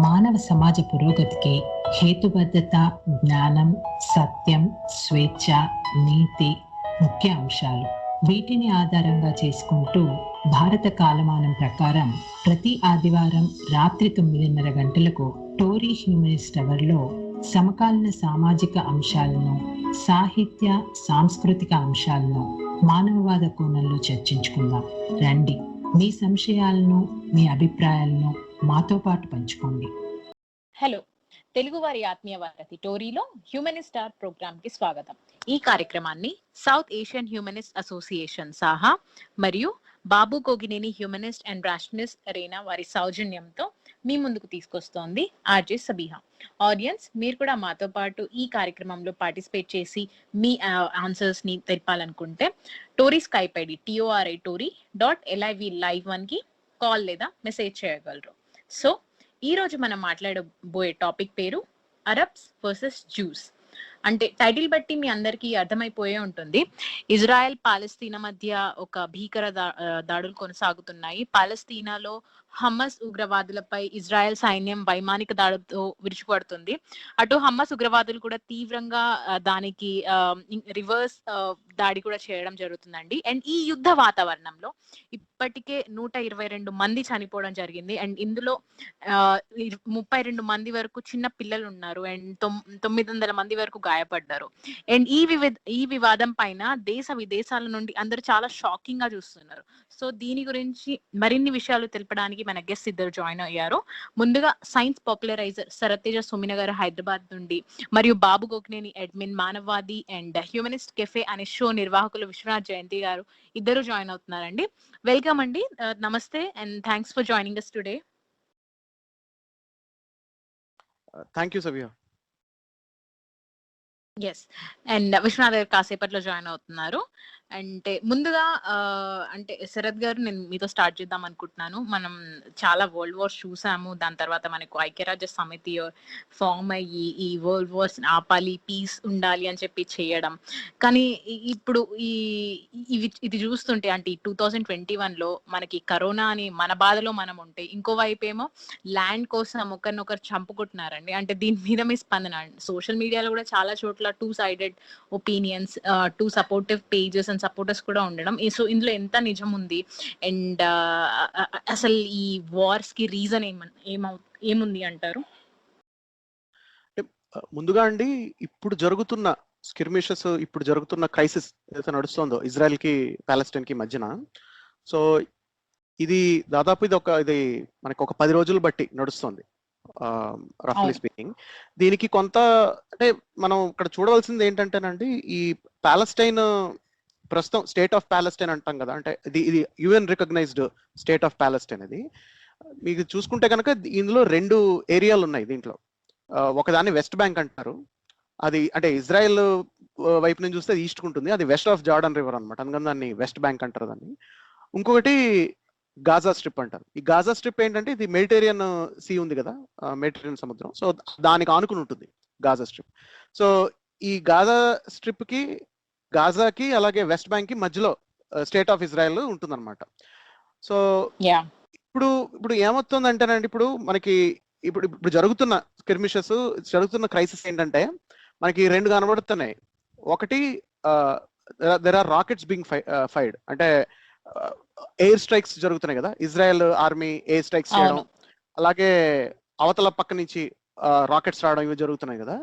మానవ సమాజ పురోగతికి హేతుబద్ధత, జ్ఞానం, సత్యం, స్వేచ్ఛ, నీతి ముఖ్య అంశాలు. వీటిని ఆధారంగా చేసుకుంటూ భారత కాలమానం ప్రకారం ప్రతి ఆదివారం రాత్రి 9:30 గంటలకు టోరీ హ్యూమనిస్ట్ అవర్లో సమకాలీన సామాజిక అంశాలను, సాహిత్య, సాంస్కృతిక అంశాలను మానవవాద కోణంలో చర్చించుకుందాం. రండి, మీ సంశయాలను, మీ అభిప్రాయాలను మాతో పాటు పంచుకోండి. హలో, తెలుగువారి ఆత్మీయ వారధి టోరీలో హ్యూమనిస్ట్ ఆర్ ప్రోగ్రామ్ కి స్వాగతం. ఈ కార్యక్రమాన్ని south Asian humanist association Saha మరియు బాబు కోగినేని హ్యూమనిస్ట్ అండ్ రాషనలిస్ట్ అరేనా వారి సౌజన్యంతో మీ ముందుకు తీసుకొస్తోంది ఆర్జే సబీహా. ఆడియన్స్, మీరు కూడా మాతో పాటు ఈ కార్యక్రమంలో పార్టిసిపేట్ చేసి మీ ఆన్సర్స్ ని తెలపాలనుకుంటే టోరీ స్కైప్ ఐడి TORI.LIV-Live1 కి కాల్ లేదా మెసేజ్ చేయగలరు. సో ఈ రోజు మనం మాట్లాడబోయే టాపిక్ పేరు అరబ్స్ వర్సెస్ జ్యూస్. అంటే టైటిల్ బట్టి మీ అందరికీ అర్థమైపోయే ఉంటుంది. ఇజ్రాయెల్ పాలస్తీనా మధ్య ఒక భీకర దాడులు కొనసాగుతున్నాయి. పాలస్తీనాలో హమ్మస్ ఉగ్రవాదులపై ఇజ్రాయెల్ సైన్యం వైమానిక దాడులతో విరుచుపడుతుంది. అటు హమ్మస్ ఉగ్రవాదులు కూడా తీవ్రంగా దానికి రివర్స్ దాడి కూడా చేయడం జరుగుతుందండి. అండ్ ఈ యుద్ధ వాతావరణంలో ఇప్పటికే 122 మంది చనిపోవడం జరిగింది. అండ్ ఇందులో 32 మంది వరకు చిన్న పిల్లలు ఉన్నారు. అండ్ 900 మంది వరకు గాయపడ్డారు. అండ్ ఈ వివాదం పైన దేశ విదేశాల నుండి అందరూ చాలా షాకింగ్ గా చూస్తున్నారు. సో దీని గురించి మరిన్ని విషయాలు తెలపడానికి మన గెస్ట్ ఇద్దరు జాయిన్ అయ్యారు. ముందుగా సైన్స్ పాపులరైజర్ శరతేజ సోమిన గారు హైదరాబాద్ నుండి, మరియు బాబు Gokineni admin మానవవాది and humanist cafe అనే షో నిర్వాహకులు విశ్వనాథ్ జయంతి గారు ఇద్దరు జాయిన్ అవుతున్నారండి. వెల్కమ్ అండి, నమస్తే and thanks for joining us today. Thank you Sabiya. Yes, and Vishwanath గారు కాసేపట్లో జాయిన్ అవుతున్నారు. అంటే ముందుగా అంటే శరత్ గారు, నేను మీతో స్టార్ట్ చేద్దాం అనుకుంటున్నాను. మనం చాలా వరల్డ్ వార్స్ చూసాము. దాని తర్వాత మనకు ఐక్యరాజ్య సమితి ఫామ్ అయ్యి ఈ వరల్డ్ వార్స్ ఆపాలి, పీస్ ఉండాలి అని చెప్పి చేయడం. కానీ ఇప్పుడు ఇది చూస్తుంటే అంటే 2021లో మనకి కరోనా అని మన బాధలో మనం ఉంటే, ఇంకోవైపు ఏమో ల్యాండ్ కోసం ఒకరినొకరు చంపుకుంటున్నారండి. అంటే దీని మీద మీ స్పందన? సోషల్ మీడియాలో కూడా చాలా చోట్ల 2-sided opinions, 2 supportive pages and supporters కూడా ఉండడం. సో ఇందులో ఎంత నిజం ఉంది? అండ్ అసలు ఈ వార్స్ కి రీజన్ ఏముంది అంటారు? ముందుగా అండి, ఇప్పుడు జరుగుతున్న స్కిర్మిషెస్, ఇప్పుడు జరుగుతున్న క్రైసిస్ ఏదైతే నడుస్తుందో ఇజ్రాయెల్ కి పాలెస్టైన్ కి మధ్యన, సో ఇది దాదాపు ఇది మనకి ఒక 10 రోజులు బట్టి నడుస్తుంది, రఫ్లీ స్పీకింగ్. దీనికి కొంత అంటే మనం ఇక్కడ చూడవలసింది ఏంటంటేనండి, ఈ పాలెస్టైన్ ప్రస్తుతం స్టేట్ ఆఫ్ పాలెస్టైన్ అంటాం కదా, అంటే ఇది UN recognised state of Palestine. ఇది మీకు చూసుకుంటే కనుక ఇందులో 2 ఏరియాలు ఉన్నాయి దీంట్లో. ఒకదాన్ని వెస్ట్ బ్యాంక్ అంటారు, అది అంటే ఇజ్రాయెల్ వైపు నుంచి చూస్తే ఈస్ట్ ఉంటుంది, అది వెస్ట్ ఆఫ్ జార్డన్ రివర్ అనమాట, అందుకని దాన్ని వెస్ట్ బ్యాంక్ అంటారు దాన్ని. ఇంకొకటి గాజా స్ట్రిప్ అంటారు. ఈ గాజా స్ట్రిప్ ఏంటంటే ఇది మెడిటేరియన్ సీ ఉంది కదా, మెడిటేరియన్ సముద్రం, సో దానికి ఆనుకుని ఉంటుంది గాజా స్ట్రిప్. సో ఈ గాజా స్ట్రిప్ కి, గాజాకి అలాగే వెస్ట్ బ్యాంక్ కి మధ్యలో స్టేట్ ఆఫ్ ఇజ్రాయెల్ ఉంటుంది అనమాట. సో ఇప్పుడు ఏమవుతుంది అంటేనండి, ఇప్పుడు మనకి ఇప్పుడు జరుగుతున్న స్కిర్మిషెస్, జరుగుతున్న క్రైసిస్ ఏంటంటే మనకి 2 కనబడుతున్నాయి. ఒకటి, there are rockets being fired, అంటే ఎయిర్ స్ట్రైక్స్ జరుగుతున్నాయి కదా, ఇజ్రాయెల్ ఆర్మీ ఎయిర్ స్ట్రైక్స్ చేయడం, అలాగే అవతల పక్క నుంచి రాకెట్స్ రావడం, ఇవి జరుగుతున్నాయి కదా.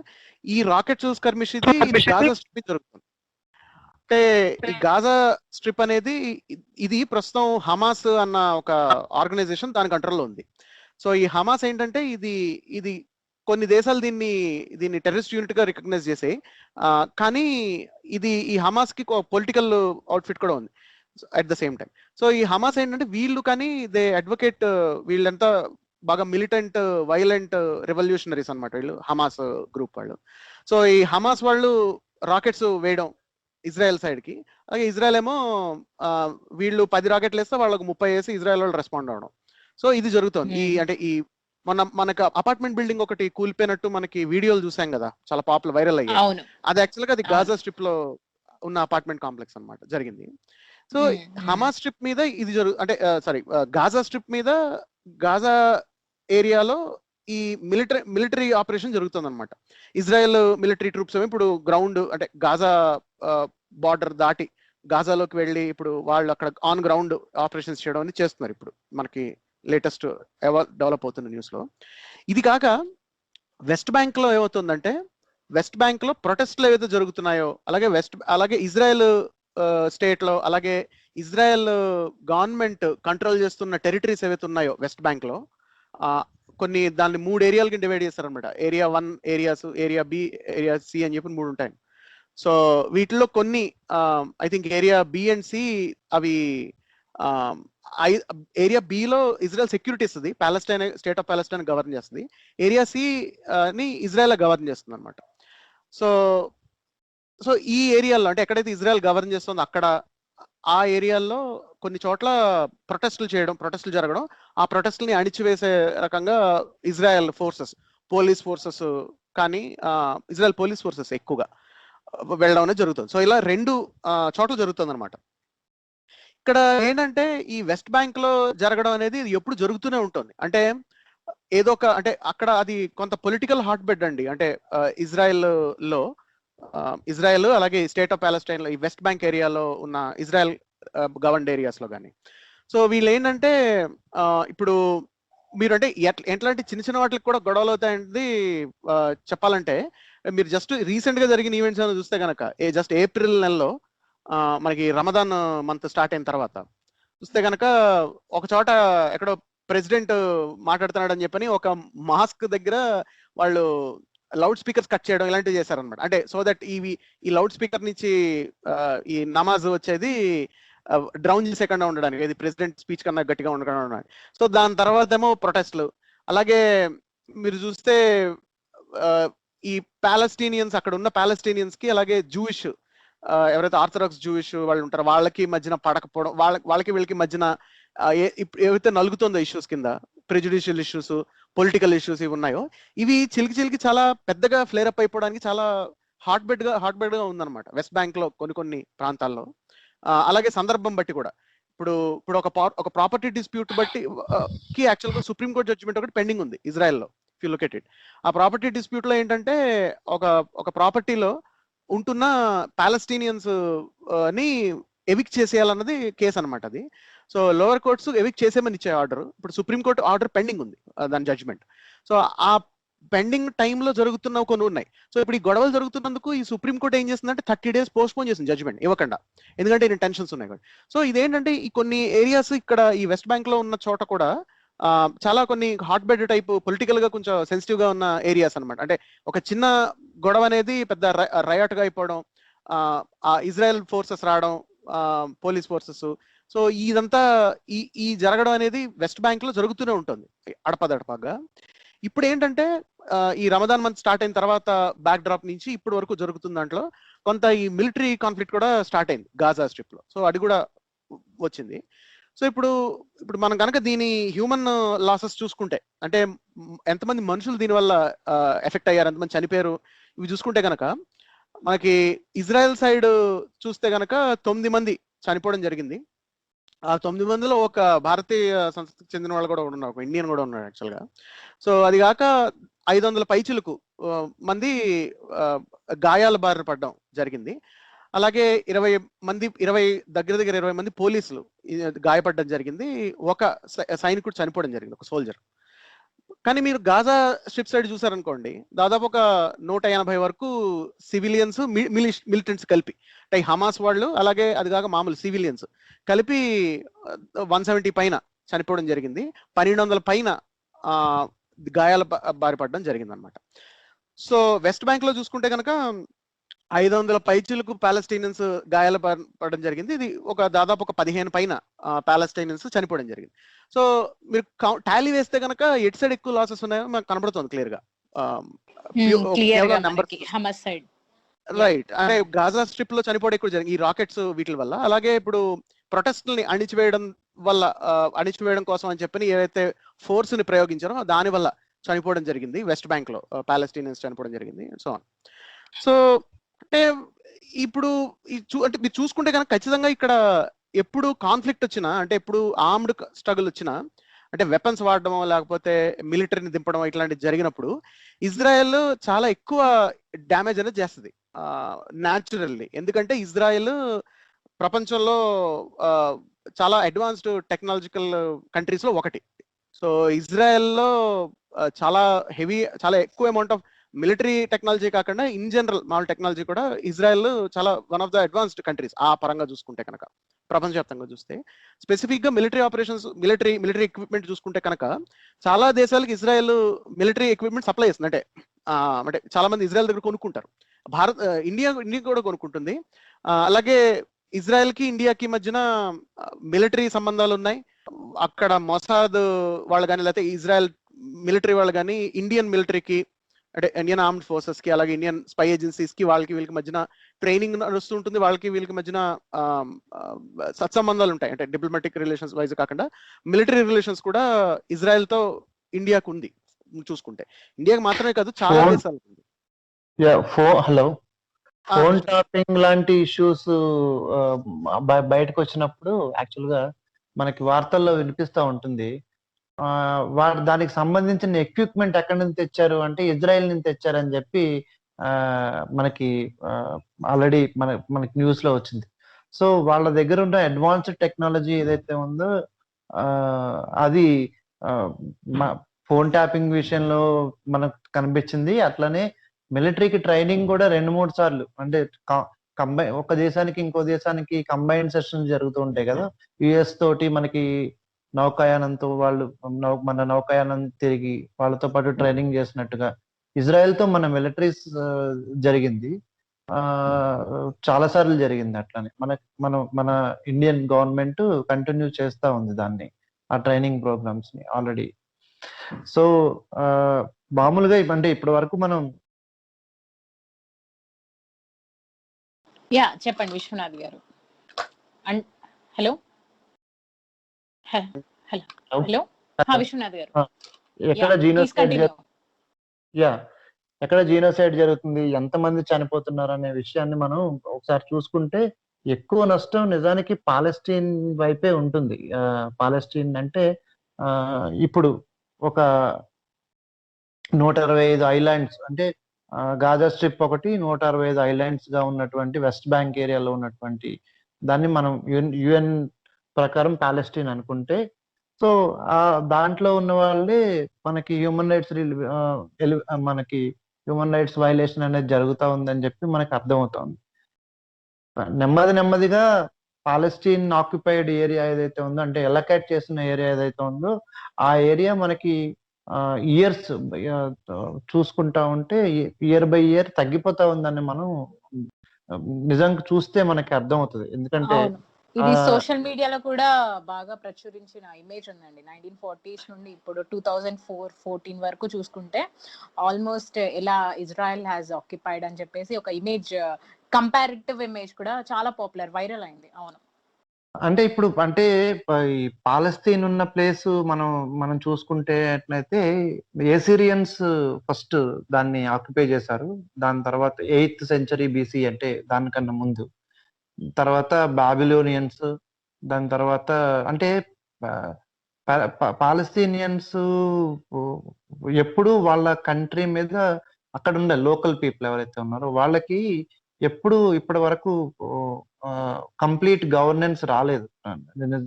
ఈ రాకెట్స్ స్కిర్మిష్ ఇది గాజా స్ట్రిప్ జరుగుతుంది. అంటే ఈ గాజా స్ట్రిప్ అనేది ఇది ప్రస్తుతం హమాస్ అన్న ఒక ఆర్గనైజేషన్ దాని కంట్రోల్లో ఉంది. సో ఈ హమాస్ ఏంటంటే ఇది కొన్ని దేశాలు దీన్ని టెర్రరిస్ట్ యూనిట్ గా రికగ్నైజ్ చేసాయి. కానీ ఈ హమాస్ కి పొలిటికల్ అవుట్ఫిట్ కూడా ఉంది at the same time. So ఈ హమాస్ ఏంటంటే వీళ్ళు కానీ దే అడ్వకేట్, వీళ్ళంతా బాగా మిలిటెంట్, వైలెంట్ రెవల్యూషనరీస్ అనమాట వీళ్ళు, హమాస్ గ్రూప్ వాళ్ళు. సో ఈ హమాస్ వాళ్ళు రాకెట్స్ వేయడం ఇజ్రాయెల్ సైడ్ కి, అలాగే ఇజ్రాయెల్ ఏమో వీళ్ళు 10 రాకెట్లు వేస్తే వాళ్ళకు 30 వేసి ఇజ్రాయెల్ వాళ్ళు రెస్పాండ్ అవడం. సో ఇది జరుగుతుంది. అంటే మనకు అపార్ట్మెంట్ బిల్డింగ్ ఒకటి కూలిపోయినట్టు మనకి వీడియోలు చూసాం కదా, చాలా పాపులర్, వైరల్ అయ్యాయి. అది యాక్చువల్ గా అది గాజా స్ట్రిప్ లో ఉన్న అపార్ట్మెంట్ కాంప్లెక్స్ అన్నమాట జరిగింది. సో హమాస్ స్ట్రిప్ మీద ఇది అంటే సారీ, గాజా స్ట్రిప్ మీద, గాజా ఏరియాలో ఈ మిలిటరీ ఆపరేషన్ జరుగుతుంది అనమాట. ఇజ్రాయెల్ మిలిటరీ ట్రూప్స్ ఏమో ఇప్పుడు గ్రౌండ్ అంటే గాజా బార్డర్ దాటి గాజాలోకి వెళ్ళి ఇప్పుడు వాళ్ళు అక్కడ ఆన్ గ్రౌండ్ ఆపరేషన్స్ చేయడం అని చేస్తున్నారు. ఇప్పుడు మనకి లేటెస్ట్ డెవలప్ అవుతున్న న్యూస్ లో. ఇది కాక వెస్ట్ బ్యాంక్ లో ఏమవుతుందంటే, వెస్ట్ బ్యాంక్ లో ప్రొటెస్ట్లు ఏవైతే జరుగుతున్నాయో, అలాగే ఇజ్రాయెల్ స్టేట్ లో, అలాగే ఇజ్రాయెల్ గవర్నమెంట్ కంట్రోల్ చేస్తున్న టెరిటరీస్ ఏవైతే ఉన్నాయో వెస్ట్ బ్యాంక్ లో, కొన్ని దాన్ని 3 ఏరియాలకి డివైడ్ చేస్తారనమాట. Area 1 areas, area B, area C అని చెప్పి 3 ఉంటాయి. సో వీటిలో కొన్ని I think area B and C అవి ఏరియా బిలో ఇజ్రాయెల్ సెక్యూరిటీ ఇస్తుంది, Palestine state of Palestine govern చేస్తుంది. ఏరియా సి ని ఇజ్రాయెల్ గవర్న్ చేస్తుంది అనమాట. సో సో ఈ ఏరియాలో అంటే ఎక్కడైతే ఇజ్రాయెల్ గవర్న్ చేస్తుందో అక్కడ ఆ ఏరియాల్లో కొన్ని చోట్ల ప్రొటెస్టులు జరగడం, ఆ ప్రొటెస్ట్ని అణిచివేసే రకంగా ఇజ్రాయెల్ ఫోర్సెస్, పోలీస్ ఫోర్సెస్ కానీ ఇజ్రాయెల్ పోలీస్ ఫోర్సెస్ ఎక్కువగా వెళ్ళడం అనేది జరుగుతుంది. సో ఇలా 2 చోట్ల జరుగుతుంది అనమాట. ఇక్కడ ఏంటంటే ఈ వెస్ట్ బ్యాంక్ లో జరగడం అనేది ఎప్పుడు జరుగుతూనే ఉంటుంది. అంటే ఏదో ఒక అంటే అక్కడ అది కొంత పొలిటికల్ హాట్ బెడ్ అండి. అంటే ఇజ్రాయెల్ అలాగే స్టేట్ ఆఫ్ ప్యాలెస్టైన్ లో ఈ వెస్ట్ బ్యాంక్ ఏరియాలో ఉన్న ఇజ్రాయెల్ గవర్నడ్ ఏరియాస్ లో కానీ. సో వీళ్ళు ఏంటంటే ఇప్పుడు మీరు అంటే ఎట్లాంటి చిన్న చిన్న వాటికి కూడా గొడవలు అవుతాయండి చెప్పాలంటే, మీరు జస్ట్ రీసెంట్ గా జరిగిన ఈవెంట్స్ అని చూస్తే కనుక జస్ట్ ఏప్రిల్ నెలలో మనకి రమదాన్ మంత్ స్టార్ట్ అయిన తర్వాత చూస్తే కనుక ఒక చోట ఎక్కడో ప్రెసిడెంట్ మాట్లాడుతున్నాడని చెప్పని ఒక మాస్క్ దగ్గర వాళ్ళు లౌడ్ స్పీకర్స్ కట్ చేయడం ఇలాంటివి చేశారనమాట. అంటే సో దట్ ఈ లౌడ్ స్పీకర్ నుంచి ఈ నమాజ్ వచ్చేది డ్రౌన్ చేసేకుండా ఉండడానికి, ఇది ప్రెసిడెంట్ స్పీచ్ కన్నా గట్టిగా ఉండకుండా ఉండడానికి. సో దాని తర్వాత ఏమో ప్రొటెస్ట్లు. అలాగే మీరు చూస్తే ఈ ప్యాలెస్టీనియన్స్, అక్కడ ఉన్న ప్యాలెస్టీనియన్స్ కి అలాగే జూయిష్ ఎవరైతే ఆర్థడాక్స్ జూయిష్ వాళ్ళు ఉంటారో వాళ్ళకి మధ్యన పడకపోవడం, వాళ్ళకి వీళ్ళకి మధ్యన ఏవైతే నలుగుతుందో ఇష్యూస్ కింద ప్రెజుడిషియల్ ఇష్యూస్, పొలిటికల్ ఇష్యూస్ ఇవి ఉన్నాయో, ఇవి చిలికి చాలా పెద్దగా ఫ్లేరప్ అయిపోవడానికి చాలా హాట్ బెడ్ గా ఉందన్నమాట వెస్ట్ బ్యాంక్ లో కొన్ని ప్రాంతాల్లో. అలాగే సందర్భం బట్టి కూడా ఇప్పుడు ఒక ప్రాపర్టీ డిస్ప్యూట్ బట్టి కి యాక్చువల్ గా సుప్రీం కోర్ట్ జడ్జిమెంట్ ఒకటి పెండింగ్ ఉంది ఇజ్రాయెల్లో. If you look at it, ఆ ప్రాపర్టీ డిస్ప్యూట్ లో ఏంటంటే ఒక ప్రాపర్టీలో ఉంటున్న ప్యాలెస్టీనియన్స్ ని ఎవిక్ట్ చేసేయాలన్నది కేసు అనమాట అది. సో లోవర్ కోర్ట్స్ ఎవిక్ట్ చేసేమని ఇచ్చే ఆర్డర్, ఇప్పుడు సుప్రీం కోర్ట్ ఆర్డర్ పెండింగ్ ఉంది దాని జడ్జిమెంట్. సో ఆ పెండింగ్ టైంలో జరుగుతున్న కొన్ని ఉన్నాయి. సో ఇప్పుడు ఈ గొడవలు జరుగుతున్నందుకు ఈ సుప్రీం కోర్ట్ ఏం చేసిందంటే 30 days పోస్ట్పోన్ చేసింది జడ్జిమెంట్ ఇవ్వకుండా, ఎందుకంటే ఈయన టెన్షన్స్ ఉన్నాయి కాబట్టి. సో ఇదేంటంటే ఈ కొన్ని ఏరియాస్ ఇక్కడ ఈ వెస్ట్ బ్యాంక్ లో ఉన్న చోట కూడా చాలా కొన్ని హాట్ బెడ్ టైప్ పొలిటికల్ గా కొంచెం సెన్సిటివ్ గా ఉన్న ఏరియాస్ అనమాట. అంటే ఒక చిన్న గొడవ అనేది పెద్ద రయాట్ గా అయిపోవడం, ఆ ఇజ్రాయెల్ ఫోర్సెస్ రావడం, పోలీస్ ఫోర్సెస్. సో ఇదంతా ఈ జరగడం అనేది వెస్ట్ బ్యాంక్ లో జరుగుతూనే ఉంటుంది అడపదడపగా. ఇప్పుడు ఏంటంటే ఈ రమదాన్ మంత్ స్టార్ట్ అయిన తర్వాత బ్యాక్ డ్రాప్ నుంచి ఇప్పటి వరకు జరుగుతున్న దాంట్లో కొంత ఈ మిలిటరీ కాన్ఫ్లిక్ట్ కూడా స్టార్ట్ అయింది గాజా స్ట్రిప్ లో. సో అది కూడా వచ్చింది. సో ఇప్పుడు మనం కనుక దీని హ్యూమన్ లాసెస్ చూసుకుంటే, అంటే ఎంతమంది మనుషులు దీనివల్ల ఎఫెక్ట్ అయ్యారు, ఎంతమంది చనిపోయారు, ఇవి చూసుకుంటే కనుక మనకి ఇజ్రాయెల్ సైడ్ చూస్తే కనుక 9 మంది చనిపోవడం జరిగింది. ఆ 9 మందిలో ఒక భారతీయ సంస్కృతికి చెందిన వాళ్ళు కూడా ఉన్నారు, ఒక ఇండియన్ కూడా ఉన్నాడు యాక్చువల్గా. సో అది కాక 500 పైచిలకు మంది గాయాల బారిన పడడం జరిగింది. అలాగే 20 దగ్గర 20 మంది పోలీసులు గాయపడడం జరిగింది. ఒక సైనికుడు చనిపోవడం జరిగింది, ఒక సోల్జర్. కానీ మీరు గాజా స్ట్రిప్ సైడ్ చూసారనుకోండి, దాదాపు ఒక 180 వరకు సివిలియన్స్, మిలిటెంట్స్ కలిపి, అంటే హమాస్ వాళ్ళు అలాగే అది కాక మామూలు సివిలియన్స్ కలిపి 170 పైన చనిపోవడం జరిగింది. 1200 పైన గాయాల బారిపడడం జరిగింది అనమాట. సో వెస్ట్ బ్యాంక్ లో చూసుకుంటే కనుక 500 పైచిలకు ప్యాలెస్టీనియన్స్ గాయాల పడడం జరిగింది. ఇది దాదాపు ఒక 15 పైన ప్యాలెస్టీనియన్స్ చనిపోవడం జరిగింది. సో మీరు టాలీ వేస్తే కనుక ఎటు సైడ్ ఎక్కువ లాసెస్ ఉన్నాయో మనకు కనబడుతుంది క్లియర్ గా. రైట్, అంటే గాజా స్ట్రిప్ లో చనిపోవడం ఎక్కువ జరిగింది ఈ రాకెట్స్ వీటి వల్ల. అలాగే ఇప్పుడు ప్రొటెస్ట్ని అణిచివేయడం కోసం అని చెప్పి ఏవైతే ఫోర్స్ ని ప్రయోగించారో దాని వల్ల చనిపోవడం జరిగింది వెస్ట్ బ్యాంక్ లో, ప్యాలెస్టీనియన్స్ చనిపోవడం జరిగింది. సో అంటే ఇప్పుడు అంటే మీరు చూసుకుంటే కనుక ఖచ్చితంగా ఇక్కడ ఎప్పుడు కాన్ఫ్లిక్ట్ వచ్చినా, అంటే ఎప్పుడు ఆర్మ్డ్ స్ట్రగుల్ వచ్చినా అంటే వెపన్స్ వాడడమో లేకపోతే మిలిటరీని దింపడం ఇట్లాంటివి జరిగినప్పుడు ఇజ్రాయెల్ చాలా ఎక్కువ డ్యామేజ్ అనేది చేస్తుంది న్యాచురల్లీ. ఎందుకంటే ఇజ్రాయెల్ ప్రపంచంలో చాలా అడ్వాన్స్డ్ టెక్నాలజికల్ కంట్రీస్ లో ఒకటి. సో ఇజ్రాయెల్లో చాలా చాలా ఎక్కువ అమౌంట్ ఆఫ్ మిలిటరీ టెక్నాలజీ కాకుండా ఇన్ జనరల్ మామూలు టెక్నాలజీ కూడా ఇజ్రాయెల్ చాలా one of the advanced countries ఆ పరంగా చూసుకుంటే కనుక. ప్రపంచవ్యాప్తంగా చూస్తే స్పెసిఫిక్ గా మిలిటరీ ఆపరేషన్స్ మిలిటరీ ఎక్విప్మెంట్ చూసుకుంటే కనుక చాలా దేశాలకు ఇజ్రాయెల్ మిలిటరీ ఎక్విప్మెంట్ సప్లై చేస్తుంది. అంటే చాలా మంది ఇజ్రాయెల్ దగ్గర కొనుక్కుంటారు. ఇండియా కూడా కొనుక్కుంటుంది. అలాగే ఇజ్రాయెల్ కి ఇండియాకి మధ్యన మిలిటరీ సంబంధాలు ఉన్నాయి. అక్కడ మొసాద్ వాళ్ళు కానీ లేకపోతే ఇజ్రాయెల్ మిలిటరీ వాళ్ళు కానీ ఇండియన్ మిలిటరీకి అంటే ఇండియన్ ఆర్మ్డ్ ఫోర్సెస్ కి అలాగే ఇండియన్ స్పై ఏజెన్సీస్ కి వీళ్ళకి మధ్యన ట్రైనింగ్ నడుస్తుంటుంది. వీళ్ళకి మధ్యన సత్సంబంధాలు ఉంటాయి. అంటే డిప్లొమాటిక్ రిలేషన్స్ వైజ్ కాకుండా మిలిటరీ రిలేషన్స్ కూడా ఇజ్రాయెల్ తో ఇండియాకు ఉంది. చూసుకుంటే ఇండియాకి మాత్రమే కాదు చాలా దేశాలకు ఉంది. హలో, ఫోన్ టాపింగ్ లాంటి ఇష్యూస్ బయటకు వచ్చినప్పుడు యాక్చువల్ గా మనకి వార్తల్లో వినిపిస్తూ ఉంటుంది. దానికి సంబంధించిన ఎక్విప్మెంట్ ఎక్కడి నుంచి తెచ్చారు అంటే ఇజ్రాయెల్ నుంచి తెచ్చారని చెప్పి మనకి ఆల్రెడీ మనకి న్యూస్ లో వచ్చింది. సో వాళ్ళ దగ్గర ఉన్న అడ్వాన్స్డ్ టెక్నాలజీ ఏదైతే ఉందో అది ఫోన్ ట్యాపింగ్ విషయంలో మనకు కనిపించింది. అట్లనే మిలిటరీకి ట్రైనింగ్ కూడా 2-3 సార్లు అంటే ఒక దేశానికి ఇంకో దేశానికి కంబైన్డ్ సెషన్స్ జరుగుతూ ఉంటాయి కదా. యుఎస్ తోటి మనకి నౌకాయానంతో వాళ్ళు మన నౌకాయానం తిరిగి వాళ్ళతో పాటు ట్రైనింగ్ చేసినట్టుగా ఇజ్రాయెల్ తో మన మిలిటరీస్ జరిగింది. చాలా సార్లు జరిగింది. అట్లానే మన ఇండియన్ గవర్నమెంట్ కంటిన్యూ చేస్తా ఉంది దాన్ని, ఆ ట్రైనింగ్ ప్రోగ్రామ్స్ ని ఆల్రెడీ. సో మామూలుగా అంటే ఇప్పటి వరకు మనం చెప్పండి విశ్వనాథ్ గారు. హలో హలో విశ్వనాథ్ గారు, ఎక్కడ జీనోసైడ్ జరుగుతుంది, ఎంతమంది చనిపోతున్నారు అనే విషయాన్ని మనం ఒకసారి చూసుకుంటే ఎక్కువ నష్టం నిజానికి పాలెస్టీన్ వైపే ఉంటుంది. పాలెస్టీన్ అంటే ఇప్పుడు ఒక 165 ఐలాండ్స్ అంటే గాజా స్ట్రిప్ ఒకటి 165 ఐలాండ్స్ గా ఉన్నటువంటి వెస్ట్ బ్యాంక్ ఏరియాలో ఉన్నటువంటి దాన్ని మనం యుఎన్ ప్రకారం పాలెస్టీన్ అనుకుంటే, సో దాంట్లో ఉన్న వాళ్ళే మనకి హ్యూమన్ రైట్స్ వైలేషన్ అనేది జరుగుతూ ఉందని చెప్పి మనకి అర్థమవుతుంది. నెమ్మదిగా పాలెస్టీన్ ఆక్యుపైడ్ ఏరియా ఏదైతే ఉందో అంటే ఎలకేట్ చేసిన ఏరియా ఏదైతే ఉందో ఆ ఏరియా మనకి ఇయర్స్ చూసుకుంటా ఉంటే ఇయర్ బై ఇయర్ తగ్గిపోతా ఉందని మనం నిజంగా చూస్తే మనకి అర్థమవుతుంది. ఎందుకంటే ఇది సోషల్ మీడియాలో కూడా బాగా ప్రచురించిన ఇమేజ్ ఉందండి. 1940s నుండి ఇప్పుడు 2004-14 వరకు చూసుకుంటే ఆల్మోస్ట్ ఎలా ఇజ్రాయెల్ హ్యాస్ ఆక్యుపైడ్ అని చెప్పేసి ఒక ఇమేజ్, కంపారిటివ్ ఇమేజ్ కూడా చాలా పాపులర్, వైరల్ అయింది. అవును, అంటే ఇప్పుడు అంటే ఈ పాలస్తీన్ ఉన్న ప్లేస్ మనం చూసుకుంటే ఎట్లయితే ఏసిరియన్స్ ఫస్ట్ దాన్ని ఆక్యుపై చేశారు. దాని తర్వాత 8th century BC అంటే దానికన్నా ముందు, తర్వాత బాబిలోనియన్స్, దాని తర్వాత అంటే పాలస్తీనియన్స్ ఎప్పుడు వాళ్ళ కంట్రీ మీద అక్కడ ఉండే లోకల్ పీపుల్ ఎవరైతే ఉన్నారో వాళ్ళకి ఎప్పుడు ఇప్పటి వరకు కంప్లీట్ గవర్నెన్స్ రాలేదు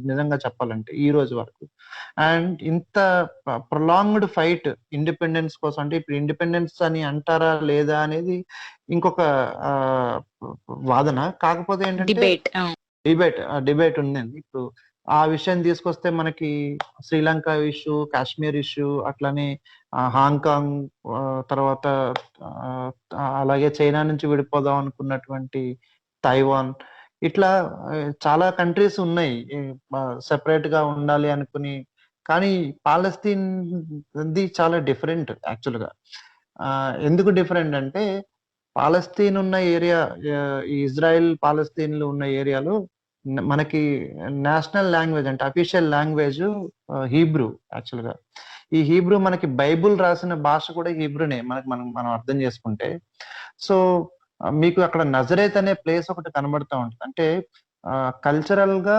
నిజంగా చెప్పాలంటే ఈ రోజు వరకు. అండ్ ఇంత ప్రొలాంగ్డ్ ఫైట్ ఇండిపెండెన్స్ కోసం, అంటే ఇప్పుడు ఇండిపెండెన్స్ అని అంటారా లేదా అనేది ఇంకొక వాదన. కాకపోతే ఏంటంటే డిబేట్ ఉందండి. ఇప్పుడు ఆ విషయం తీసుకొస్తే మనకి శ్రీలంక ఇష్యూ, కాశ్మీర్ ఇష్యూ, అట్లానే హాంకాంగ్, తర్వాత అలాగే చైనా నుంచి విడిపోదాం అనుకున్నటువంటి తైవాన్, ఇట్లా చాలా కంట్రీస్ ఉన్నాయి సెపరేట్ గా ఉండాలి అనుకుని. కానీ పాలస్తీన్ చాలా డిఫరెంట్ యాక్చువల్ గా. ఎందుకు డిఫరెంట్ అంటే పాలస్తీన్ ఉన్న ఏరియా, ఇజ్రాయెల్ పాలస్తీన్లు ఉన్న ఏరియాలో మనకి నేషనల్ లాంగ్వేజ్ అంటే అఫీషియల్ లాంగ్వేజ్ హీబ్రూ యాక్చువల్ గా. ఈ హీబ్రూ మనకి బైబుల్ రాసిన భాష కూడా హీబ్రూనే మనం అర్థం చేసుకుంటే. సో మీకు అక్కడ నజరేత్ అనే ప్లేస్ ఒకటి కనబడతా ఉంటుంది. అంటే కల్చరల్ గా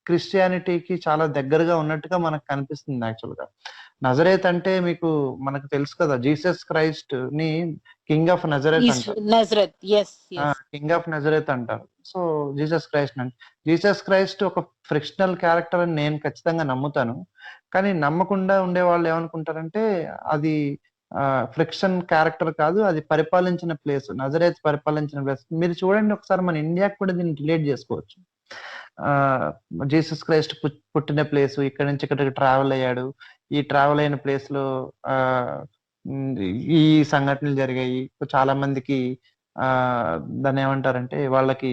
క్రిస్టియానిటీకి చాలా దగ్గరగా ఉన్నట్టుగా మనకు కనిపిస్తుంది యాక్చువల్‌గా. నజరేత్ అంటే మీకు మనకు తెలుసు కదా! జీసస్ క్రైస్ట్ ని కింగ్ ఆఫ్ నజరేత్ అంటారు. Nazareth. Yes, yes. King of Nazareth అంటారు. సో, జీసస్ క్రైస్ట్ అంటే జీసస్ క్రైస్ట్ ఒక ఫిక్షనల్ క్యారెక్టర్ అని నేను ఖచ్చితంగా నమ్ముతాను. కానీ నమ్మకుండా ఉండేవాళ్ళు ఏమనుకుంటారంటే అది ఫిక్షన్ క్యారెక్టర్ కాదు. అది పరిపాలించిన ప్లేస్. నజరేత్ పరిపాలించిన ప్లేస్. మీరు చూడండి ఒకసారి మన ఇండియాకి కూడా దీన్ని రిలేట్ చేసుకోవచ్చు. ఆహ్, జీసస్ క్రైస్ట్ పుట్టిన ప్లేసు, ఇక్కడి నుంచి ఇక్కడికి ట్రావెల్ అయ్యాడు. ఈ ట్రావెల్ అయిన ప్లేస్‌లో ఆహ్, హ్మ్. ఈ సంఘటనలు జరిగాయి. చాలా మందికి దాన్నేమంటారంటే వాళ్ళకి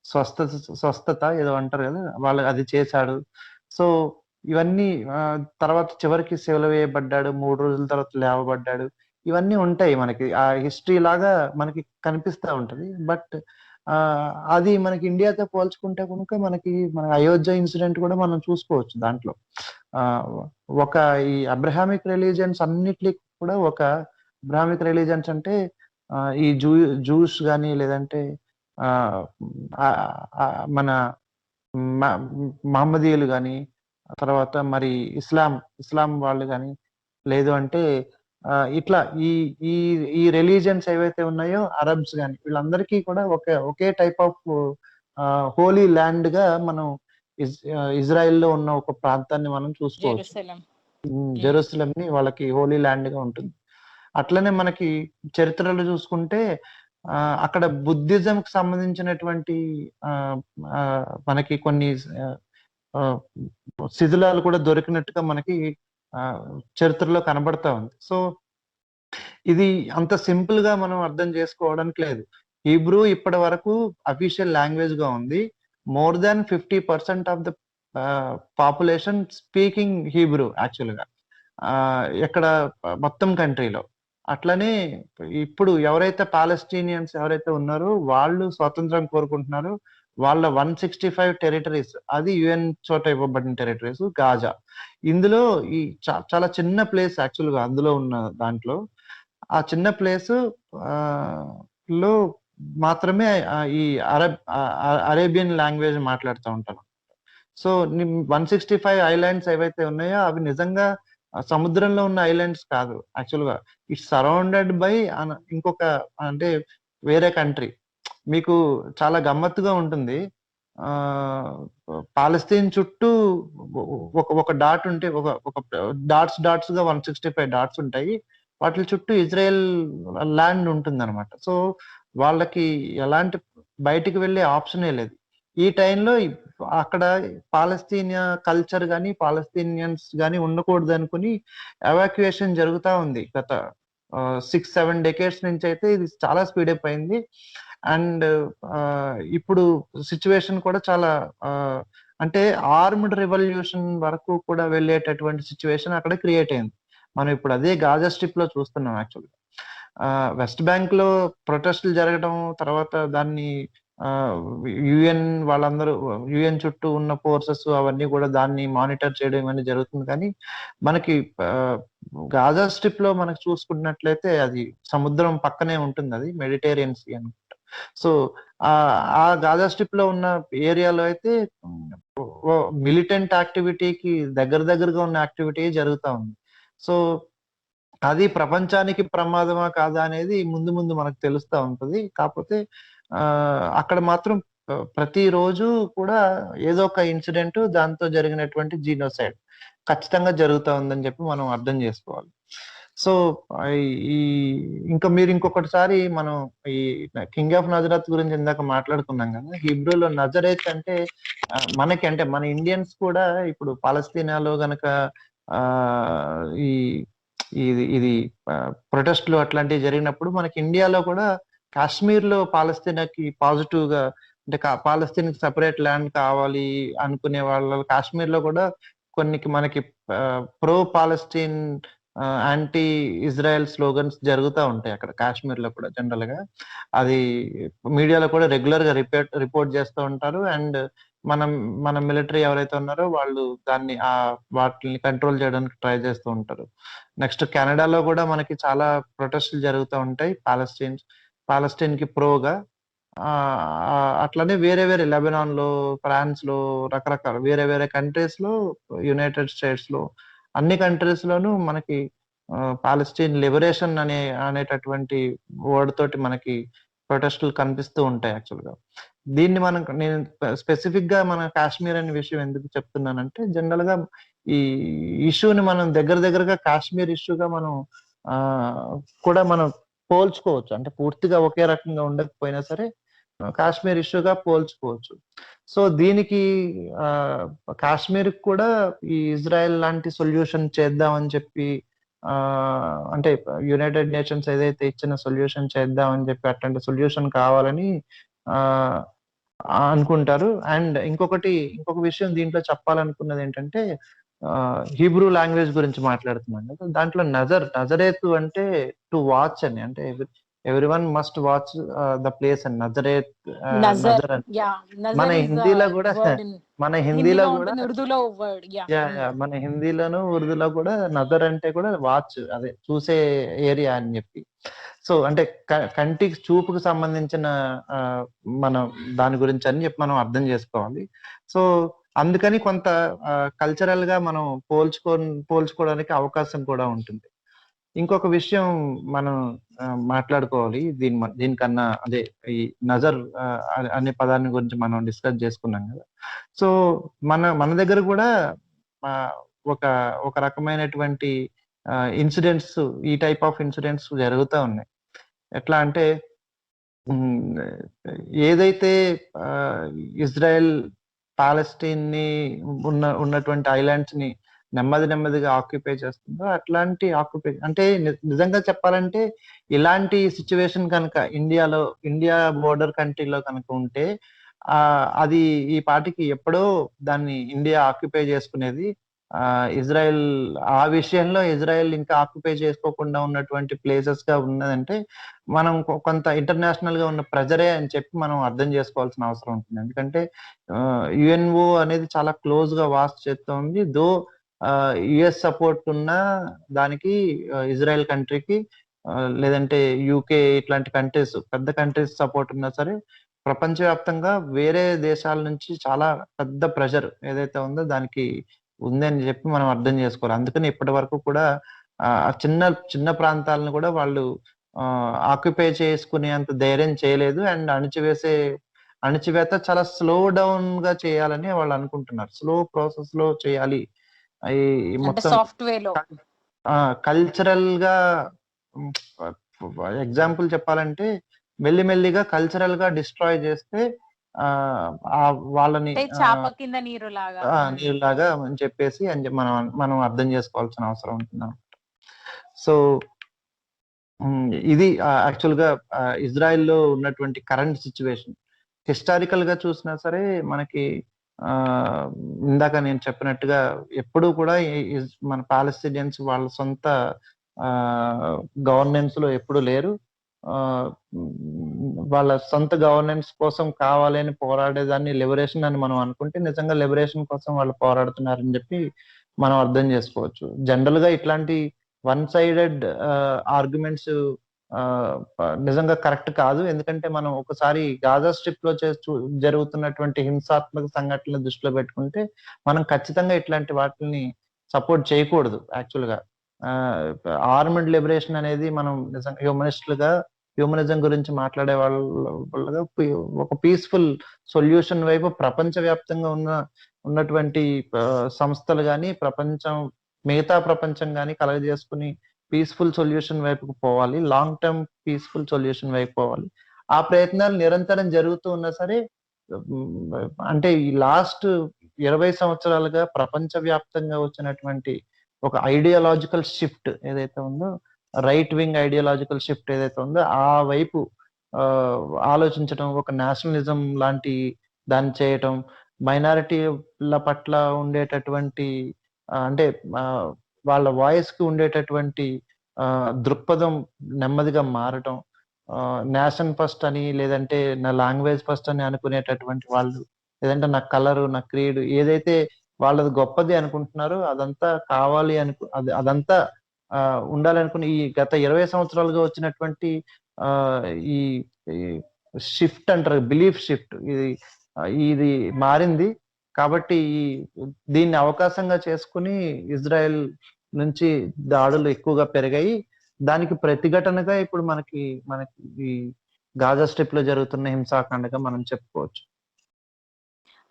స్వస్థత స్వస్థత ఏదో అంటారు గదా! వాళ్ళు అది చేశాడు. సో, ఇవన్నీ తర్వాత చివరికి సిలువ వేయబడ్డాడు. 3 రోజుల తర్వాత లేవబడ్డాడు. ఇవన్నీ ఉంటాయి మనకి. ఆ హిస్టరీ లాగా మనకి కనిపిస్తా ఉంటది. బట్ అది మనకి ఇండియాతో పోల్చుకుంటే గనుక మన అయోధ్య ఇన్సిడెంట్ కూడా మనం చూసుకోవచ్చు దాంట్లో. ఆహ్, ఒక ఈ అబ్రహామిక్ రిలీజియన్స్ అన్నిట్లికి కూడా ఒక అబ్రహామిక్ రిలీజియన్స్ అంటే ఈ జూస్ గాని లేదంటే ఆహ్, ఆహ్, మన మ మహమ్మదీయులు గాని, తర్వాత మరి ఇస్లాం వాళ్ళు గాని, లేదు అంటే ఇట్లా ఈ ఈ ఈ రిలీజియన్స్ ఏవైతే ఉన్నాయో అరబ్స్ గాని వీళ్ళందరికీ కూడా ఒకే టైప్ ఆఫ్ హోలీ ల్యాండ్‌గా మనం ఇజ్రాయెల్‌లో ఉన్న ఒక ప్రాంతాన్ని మనం చూసుకోవచ్చు. జెరూసలేం. జెరూసలేంని వాళ్ళకి హోలీ ల్యాండ్‌గా ఉంటుంది. అట్లనే మనకి చరిత్రలో చూసుకుంటే అక్కడ బుద్ధిజంకి సంబంధించినటువంటి ఆహ్, మనకి కొన్ని ఆహ్, ఆహ్, శిథిలాలు కూడా దొరికినట్టుగా మనకి ఆహ్, చరిత్రలో కనబడతా ఉంది. సో, ఇది అంత సింపుల్‌గా మనం అర్థం చేసుకోవడానికి లేదు. హీబ్రూ ఇప్పటి వరకు అఫీషియల్ లాంగ్వేజ్‌గా ఉంది. More than 50% of the population speaking Hebrew యాక్చువల్‌గా. ఎక్కడ మొత్తం కంట్రీలో. అట్లనే ఇప్పుడు ఎవరైతే పాలస్టీనియన్స్ ఎవరైతే ఉన్నారో వాళ్ళు స్వాతంత్రం కోరుకుంటున్నారో వాళ్ళ 165 టెరిటరీస్ అది యూఎన్ చోట ఇవ్వబడిన టెరిటరీస్ గాజా. ఇందులో ఈ చాలా చిన్న ప్లేస్ యాక్చువల్‌గా అందులో ఉన్న దాంట్లో. ఆ చిన్న ప్లేసు ఆహ్, లో మాత్రమే ఈ అరేబియన్ లాంగ్వేజ్ మాట్లాడుతా ఉంటారు. సో, 165 ఐలాండ్స్ ఏవైతే ఉన్నాయో అవి నిజంగా సముద్రంలో ఉన్న ఐలాండ్స్ కాదు యాక్చువల్‌గా. ఇట్స్ సరౌండెడ్ బై ఇంకొక అంటే వేరే కంట్రీ. మీకు చాలా గమ్మత్తుగా ఉంటుంది. ఆహ్, పాలస్తీన్ చుట్టూ ఒక డాట్ ఉంటే ఒక డాట్స్‌గా 165 డాట్స్ ఉంటాయి. వాటిలి చుట్టూ ఇజ్రాయెల్ ల్యాండ్ ఉంటుందన్నమాట. సో, వాళ్ళకి ఎలాంటి బయటికి వెళ్ళే ఆప్షనే లేదు. ఈ టైంలో అక్కడ పాలస్తీనియా కల్చర్ గాని, పాలస్తీనియన్స్ గాని ఉండకూడదనుకుని ఎవాక్యుయేషన్ జరుగుతా ఉంది. గత 6, 7 డెకేడ్స్ నుంచయితే ఇది చాలా స్పీడప్ అయింది. అండ్ ఇప్పుడు సిట్యుయేషన్ కూడా చాలా అంటే ఆర్మ్డ్ రివల్యూషన్ వరకు కూడా వెళ్ళేటటువంటి సిట్యుయేషన్ అక్కడ క్రియేట్ అయింది. మనం ఇప్పుడు అదే గాజా స్ట్రిప్‌లో చూస్తున్నాం యాక్చువల్‌గా. వెస్ట్ బ్యాంక్‌లో ప్రొటెస్ట్‌లు జరగడం, తర్వాత దాన్ని ఆహ్, యూఎన్ వాళ్ళందరూ యూఎన్ చుట్టూ ఉన్న ఫోర్సెస్ అవన్నీ కూడా దాన్ని మానిటర్ చేయడం ఇవన్నీ జరుగుతుంది. కానీ మనకి గాజా స్ట్రిప్‌లో మనకు చూసుకున్నట్లయితే అది సముద్రం పక్కనే ఉంటుందది. మెడిటేరియన్ సీ అనమాట. సో, ఆ గాజా స్ట్రిప్‌లో ఉన్న ఏరియాలో అయితే మిలిటెంట్ యాక్టివిటీకి దగ్గరగా ఉన్న యాక్టివిటీ జరుగుతా ఉంది. సో, అది ప్రపంచానికి ప్రమాదమా కాదా అనేది ముందు మనకు తెలుస్తా ఉంటది. కాపోతే అక్కడ మాత్రం ప్రతిరోజు కూడా ఏదో ఒక ఇన్సిడెంట్ దాంతో జరిగినటువంటి జీనోసైడ్ ఖచ్చితంగా జరుగుతా ఉందని చెప్పి మనం అర్థం చేసుకోవాలి. సో, ఈ ఇంకా మీరు ఇంకొకటిసారి మనం ఈ కింగ్ ఆఫ్ నజరత్ గురించి ఇందాక మాట్లాడుకున్నాం గదా! హీబ్రూలో నజరేత్ అంటే మనకి అంటే మన ఇండియన్స్ కూడా ఇప్పుడు పాలస్తీనాలో గనక ఈ ఇది ఇది ప్రొటెస్ట్‌లు అట్లాంటివి జరిగినప్పుడు మనకి ఇండియాలో కూడా కాశ్మీర్‌లో పాలస్తీనాకి పాజిటివ్‌గా అంటే పాలస్తీన్‌కి సెపరేట్ ల్యాండ్ కావాలి అనుకునే వాళ్ళు కాశ్మీర్‌లో కూడా మనకి pro Palestine anti Israel slogans జరుగుతా ఉంటాయి అక్కడ కాశ్మీర్‌లో కూడా జనరల్‌గా. అది మీడియాలో కూడా రెగ్యులర్‌గా రిపోర్ట్ చేస్తూ ఉంటారు. అండ్ మన మిలిటరీ ఎవరైతే ఉన్నారో వాళ్ళు దాన్ని వాటిల్ని కంట్రోల్ చేయడానికి ట్రై చేస్తూ ఉంటారు. నెక్స్ట్ కెనడాలో కూడా మనకి చాలా ప్రొటెస్ట్‌లు జరుగుతా ఉంటాయి. పాలస్తీన్‌కి ప్రోగా. అట్లనే వేరే వేరే లెబనాన్ లో, ఫ్రాన్స్ లో, రకరకాల వేరే వేరే కంట్రీస్ లో, యునైటెడ్ స్టేట్స్ లో, అన్ని కంట్రీస్ లోనూ మనకి పాలస్టీన్ లిబరేషన్ అనేటటువంటి వర్డ్ తోటి మనకి ప్రొటెస్టులు కనిపిస్తూ ఉంటాయి యాక్చువల్ గా. దీన్ని నేను స్పెసిఫిక్ గా మన కాశ్మీర్ అనే విషయం ఎందుకు చెప్తున్నానంటే, జనరల్ గా ఈ ఇష్యూని మనం దగ్గరగా కాశ్మీర్ ఇష్యూగా మనం ఆ కూడా మనం పోల్చుకోవచ్చు. అంటే పూర్తిగా ఒకే రకంగా ఉండకపోయినా సరే కాశ్మీర్ ఇష్యూగా పోల్చుకోవచ్చు. సో దీనికి కాశ్మీర్ కూడా ఈ ఇజ్రాయెల్ లాంటి సొల్యూషన్ చేద్దామని చెప్పి అంటే యునైటెడ్ నేషన్స్ ఏదైతే ఇచ్చిన సొల్యూషన్ చేద్దామని చెప్పి అట్లాంటి సొల్యూషన్ కావాలని ఆ అనుకుంటారు. అండ్ ఇంకొక విషయం దీంట్లో చెప్పాలనుకున్నది ఏంటంటే, హీబ్రూ లాంగ్వేజ్ గురించి మాట్లాడుతున్నాం కదా. దాంట్లో నజరేతు అంటే టు వాచ్ అని, అంటే everyone must watch the place అని నజరేత్, నజర్, నజర్ అని. యా, మన నజర్ ఇస్ హిందీలో కూడా వర్డ్ ఇన్ మన హిందీలో హిందీలో కూడా ఉంటుంది, ఉర్దూలో వర్డ్. యా, మన హిందీలోను ఉర్దూలో కూడా నజర్ అంటే కూడా వాచ్, అదే చూసే ఏరియా అని చెప్పి. సో అంటే కంటికి చూపుకు సంబంధించిన మనం దాని గురించి అని చెప్పి మనం అర్థం చేసుకోవాలి. సో అందుకని కొంత కల్చరల్ గా మనం పోల్చుకోవడానికి అవకాశం కూడా ఉంటుంది. ఇంకొక విషయం మనం మాట్లాడుకోవాలి దీనికన్నా, అదే ఈ నజర్ అనే పదాన్ని గురించి మనం డిస్కస్ చేసుకున్నాం కదా. సో మన దగ్గర కూడా ఒక ఒక రకమైనటువంటి ఇన్సిడెంట్స్, ఈ టైప్ ఆఫ్ ఇన్సిడెంట్స్ జరుగుతూ ఉన్నాయి. ఎట్లా అంటే ఏదైతే ఇజ్రాయెల్ పాలస్టీన్ ని ఉన్నటువంటి ఐలాండ్స్ ని నెమ్మదిగా ఆక్యుపై చేస్తుందో, అట్లాంటి ఆక్యుపై అంటే నిజంగా చెప్పాలంటే ఇలాంటి సిచ్యువేషన్ కనుక ఇండియా బోర్డర్ కంట్రీలో కనుక ఉంటే అది ఈ పాటికి ఎప్పుడో దాన్ని ఇండియా ఆక్యుపై చేసుకునేది. ఇజ్రాయెల్ ఆ విషయంలో ఇజ్రాయెల్ ఇంకా ఆక్యుపై చేసుకోకుండా ఉన్నటువంటి ప్లేసెస్ గా ఉన్నదంటే మనం కొంత ఇంటర్నేషనల్ గా ఉన్న ప్రెజరే అని చెప్పి మనం అర్థం చేసుకోవాల్సిన అవసరం ఉంటుంది. ఎందుకంటే యుఎన్ఓ అనేది చాలా క్లోజ్ గా వాచ్ చేస్తూ ఉంది. దో యుఎస్ సపోర్ట్ ఉన్న దానికి, ఇజ్రాయెల్ కంట్రీకి, లేదంటే యూకే ఇట్లాంటి కంట్రీస్, పెద్ద కంట్రీస్ సపోర్ట్ ఉన్నా సరే ప్రపంచవ్యాప్తంగా వేరే దేశాల నుంచి చాలా పెద్ద ప్రెషర్ ఏదైతే ఉందో దానికి ఉందని చెప్పి మనం అర్థం చేసుకోవాలి. అందుకని ఇప్పటి వరకు కూడా చిన్న ప్రాంతాలను కూడా వాళ్ళు ఆక్యుపై చేసుకునేంత ధైర్యం చేయలేదు. అండ్ అణిచివేత చాలా స్లో డౌన్ గా చేయాలని వాళ్ళు అనుకుంటున్నారు. స్లో ప్రాసెస్ లో చేయాలి. ఈ మొత్తం సాఫ్ట్వేర్ లో కల్చరల్ గా ఎగ్జాంపుల్ చెప్పాలంటే మెల్లిగా కల్చరల్ గా డిస్ట్రాయ్ చేస్తే వాళ్ళని చాప కింద నీరులాగా అని చెప్పేసి మనం అర్థం చేసుకోవాల్సిన అవసరం ఉంటుంది. సో ఇది యాక్చువల్ గా ఇజ్రాయెల్లో ఉన్నటువంటి కరెంట్ సిచ్యువేషన్. హిస్టారికల్ గా చూసినా సరే మనకి ఇందాక నేను చెప్పినట్టుగా ఎప్పుడూ కూడా మన పాలస్తీనియన్స్ వాళ్ళ సొంత గవర్నెన్స్ లో ఎప్పుడు లేరు. వాళ్ళ సొంత గవర్నెన్స్ కోసం కావాలి అని పోరాడేదాన్ని లిబరేషన్ అని మనం అనుకుంటే, నిజంగా లిబరేషన్ కోసం వాళ్ళు పోరాడుతున్నారని చెప్పి మనం అర్థం చేసుకోవచ్చు. జనరల్ గా ఇట్లాంటి వన్ సైడెడ్ ఆర్గ్యుమెంట్స్ నిజంగా కరెక్ట్ కాదు. ఎందుకంటే మనం ఒకసారి గాజా స్ట్రిప్ లో జరుగుతున్నటువంటి హింసాత్మక సంఘటనలు దృష్టిలో పెట్టుకుంటే మనం ఖచ్చితంగా ఇట్లాంటి వాటిని సపోర్ట్ చేయకూడదు. యాక్చువల్ గా ఆర్మ్డ్ లిబరేషన్ అనేది మనం నిజంగా హ్యూమనిజం గురించి మాట్లాడే వాళ్ళగా ఒక పీస్ఫుల్ సొల్యూషన్ వైపు ప్రపంచవ్యాప్తంగా ఉన్నటువంటి సంస్థలు కానీ మిగతా ప్రపంచం కానీ కలగజేసుకుని పీస్ఫుల్ సొల్యూషన్ వైపుకు పోవాలి. లాంగ్ టర్మ్ పీస్ఫుల్ సొల్యూషన్ వైపు పోవాలి. ఆ ప్రయత్నాలు నిరంతరం జరుగుతూ ఉన్నా సరే, అంటే ఈ లాస్ట్ 20 సంవత్సరాలుగా ప్రపంచవ్యాప్తంగా వచ్చినటువంటి ఒక ఐడియాలజికల్ షిఫ్ట్ ఏదైతే ఉందో, రైట్ వింగ్ ఐడియాలజికల్ షిఫ్ట్ ఏదైతే ఉందో ఆ వైపు ఆలోచించడం, ఒక నేషనలిజం లాంటి దాన్ని చేయటం, మైనారిటీల పట్ల ఉండేటటువంటి అంటే వాళ్ళ వాయిస్ కి ఉండేటటువంటి దృక్పథం నెమ్మదిగా మారటం, నేషన్ ఫస్ట్ అని, లేదంటే నా లాంగ్వేజ్ ఫస్ట్ అని అనుకునేటటువంటి వాళ్ళు, లేదంటే నా కలరు, నా క్రీడ్ ఏదైతే వాళ్ళది గొప్పది అనుకుంటున్నారో అదంతా కావాలి అదంతా ఉండాలనుకుని ఈ గత 20 సంవత్సరాలుగా వచ్చినటువంటి ఈ షిఫ్ట్ అంటారు, బిలీఫ్ షిఫ్ట్. ఇది మారింది. కాబట్టి దీన్ని అవకాశంగా చేసుకుని ఇజ్రాయెల్ నుంచి దాడులు ఎక్కువగా పెరిగాయి. దానికి ప్రతిఘటనగా ఇప్పుడు మనకి ఈ గాజా స్ట్రిప్ లో జరుగుతున్న హింసాకాండగా మనం చెప్పుకోవచ్చు.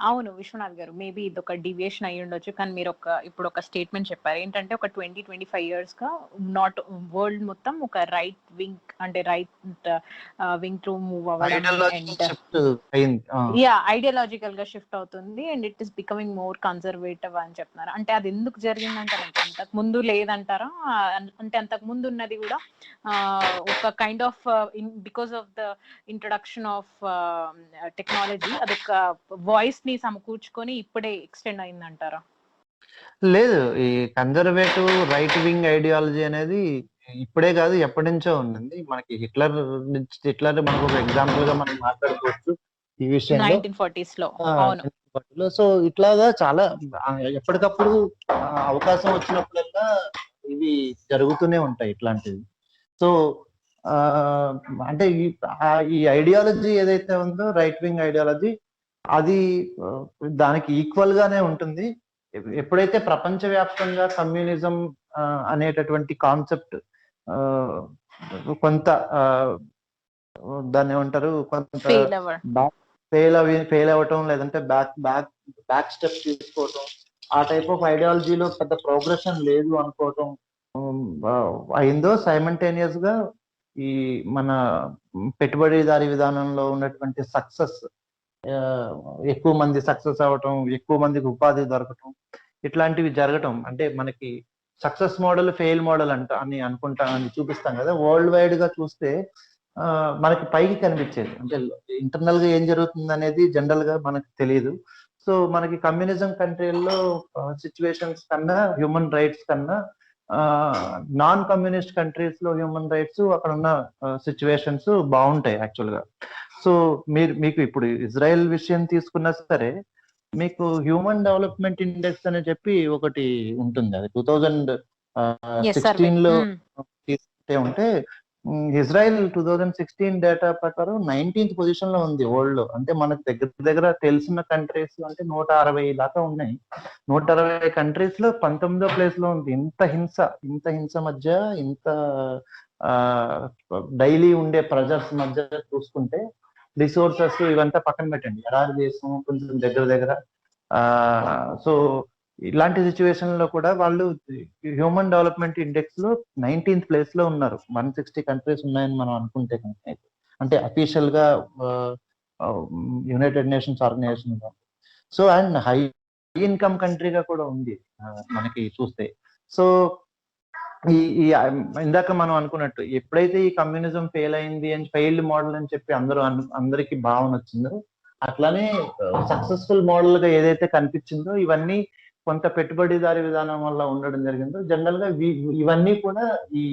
అవును విశ్వనాథ్ గారు, మేబీ ఇది ఒక డివియేషన్ అయ్యి ఉండొచ్చు, కానీ మీరు ఇప్పుడు ఒక స్టేట్మెంట్ చెప్పారు ఏంటంటే ఒక 20-25 years గా నాట్ వరల్డ్ మొత్తం ఒక రైట్ వింగ్ అంటే రైట్ వింగ్ టు మూవ్ అవ్వడం అండ్ షిఫ్ట్ అయింది. ఐడియాలజికల్ గా షిఫ్ట్ అవుతుంది and it is becoming more conservative అని చెప్తున్నారు. అంటే అది ఎందుకు జరిగిందంటే అంతకు ముందు లేదంటారా? అంటే అంతకు ముందు ఉన్నది కూడా ఒక kind of because of the introduction of technology అదొక వాయిస్ ని సమకూర్చుకొని ఇప్పుడే ఎక్స్టెండ్ అయిందంటారా? లేదు, ఈ కన్జర్వేటివ్ రైట్ వింగ్ ఐడియాలజీ అనేది ఇప్పుడే కాదు, ఎప్పటి నుంచో ఉంది. మనకి హిట్లర్ మనకు ఒక ఎగ్జాంపుల్ గా మనం మాట్లాడుకోవచ్చు ఈ విషయంలో. 1940s లో. అవును. సో ఇట్లాగా చాలా ఎప్పటికప్పుడు అవకాశం వచ్చినప్పుడల్లా ఇవి జరుగుతూనే ఉంటాయి ఇట్లాంటివి. సో అంటే ఈ ఐడియాలజీ ఏదైతే ఉందో రైట్ వింగ్ ఐడియాలజీ, అది దానికి ఈక్వల్ గానే ఉంటుంది. ఎప్పుడైతే ప్రపంచవ్యాప్తంగా కమ్యూనిజం అనేటటువంటి కాన్సెప్ట్ కొంత దాన్ని ఏమంటారు, కొంత ఫెయిల్ అవ్వటం, లేదంటే బ్యాక్ స్టెప్ తీసుకోవటం, ఆ టైప్ ఆఫ్ ఐడియాలజీలో పెద్ద ప్రోగ్రెషన్ లేదు అనుకోవటం అయిందో, సైమల్టేనియస్ గా ఈ మన పెట్టుబడిదారీ విధానంలో ఉన్నటువంటి సక్సెస్, ఎక్కువ మంది సక్సెస్ అవ్వటం, ఎక్కువ మందికి ఉపాధి దొరకటం, ఇట్లాంటివి జరగటం. అంటే మనకి సక్సెస్ మోడల్ ఫెయిల్ మోడల్ అని అనుకుంటామని చూపిస్తాం కదా. వరల్డ్ వైడ్ గా చూస్తే మనకి పైకి కనిపించేది, అంటే ఇంటర్నల్ గా ఏం జరుగుతుంది అనేది జనరల్ గా మనకు తెలియదు. సో మనకి కమ్యూనిజం కంట్రీల్లో సిచ్యువేషన్స్ కన్నా, హ్యూమన్ రైట్స్ కన్నా నాన్ కమ్యూనిస్ట్ కంట్రీస్ లో హ్యూమన్ రైట్స్, అక్కడ ఉన్న సిచ్యువేషన్స్ బాగుంటాయి యాక్చువల్ గా. సో మీకు ఇప్పుడు ఇజ్రాయెల్ విషయం తీసుకున్నా సరే, మీకు హ్యూమన్ డెవలప్మెంట్ ఇండెక్స్ అని చెప్పి ఒకటి ఉంటుంది. అది 2016 లో తీసుకుంటే ఉంటే, ఇజ్రాయెల్ 2016 డేటా ప్రకారం 19th పొజిషన్ లో ఉంది వరల్డ్ లో. అంటే మనకు దగ్గర తెలిసిన కంట్రీస్ అంటే 160 దాకా ఉన్నాయి. 160 కంట్రీస్ లో 19వ ప్లేస్ లో ఉంది. ఇంత హింస మధ్య, ఇంత డైలీ ఉండే ప్రెజర్స్ మధ్య చూసుకుంటే, రిసోర్సెస్ ఇవంతా పక్కన పెట్టండి, ఎడారి దేశం, కొంచెం దగ్గర సో ఇలాంటి సిచ్యువేషన్ లో కూడా వాళ్ళు హ్యూమన్ డెవలప్మెంట్ ఇండెక్స్ లో 19th ప్లేస్ లో ఉన్నారు. 160 కంట్రీస్ ఉన్నాయని మనం అనుకుంటే కనుక, అంటే అఫీషియల్ గా United Nations organisation. So and high income కంట్రీగా కూడా ఉంది మనకి చూస్తే. సో ఈ ఇందాక మనం అనుకున్నట్టు, ఎప్పుడైతే ఈ కమ్యూనిజం ఫెయిల్ అయింది అని, ఫెయిల్డ్ మోడల్ అని చెప్పి అందరికి భావన వచ్చిందో, అట్లానే సక్సెస్ఫుల్ మోడల్ గా ఏదైతే కనిపించిందో, ఇవన్నీ కొంత పెట్టుబడిదారి విధానం వల్ల ఉండడం జరిగిందో, జనరల్ గా ఇవన్నీ కూడా ఈ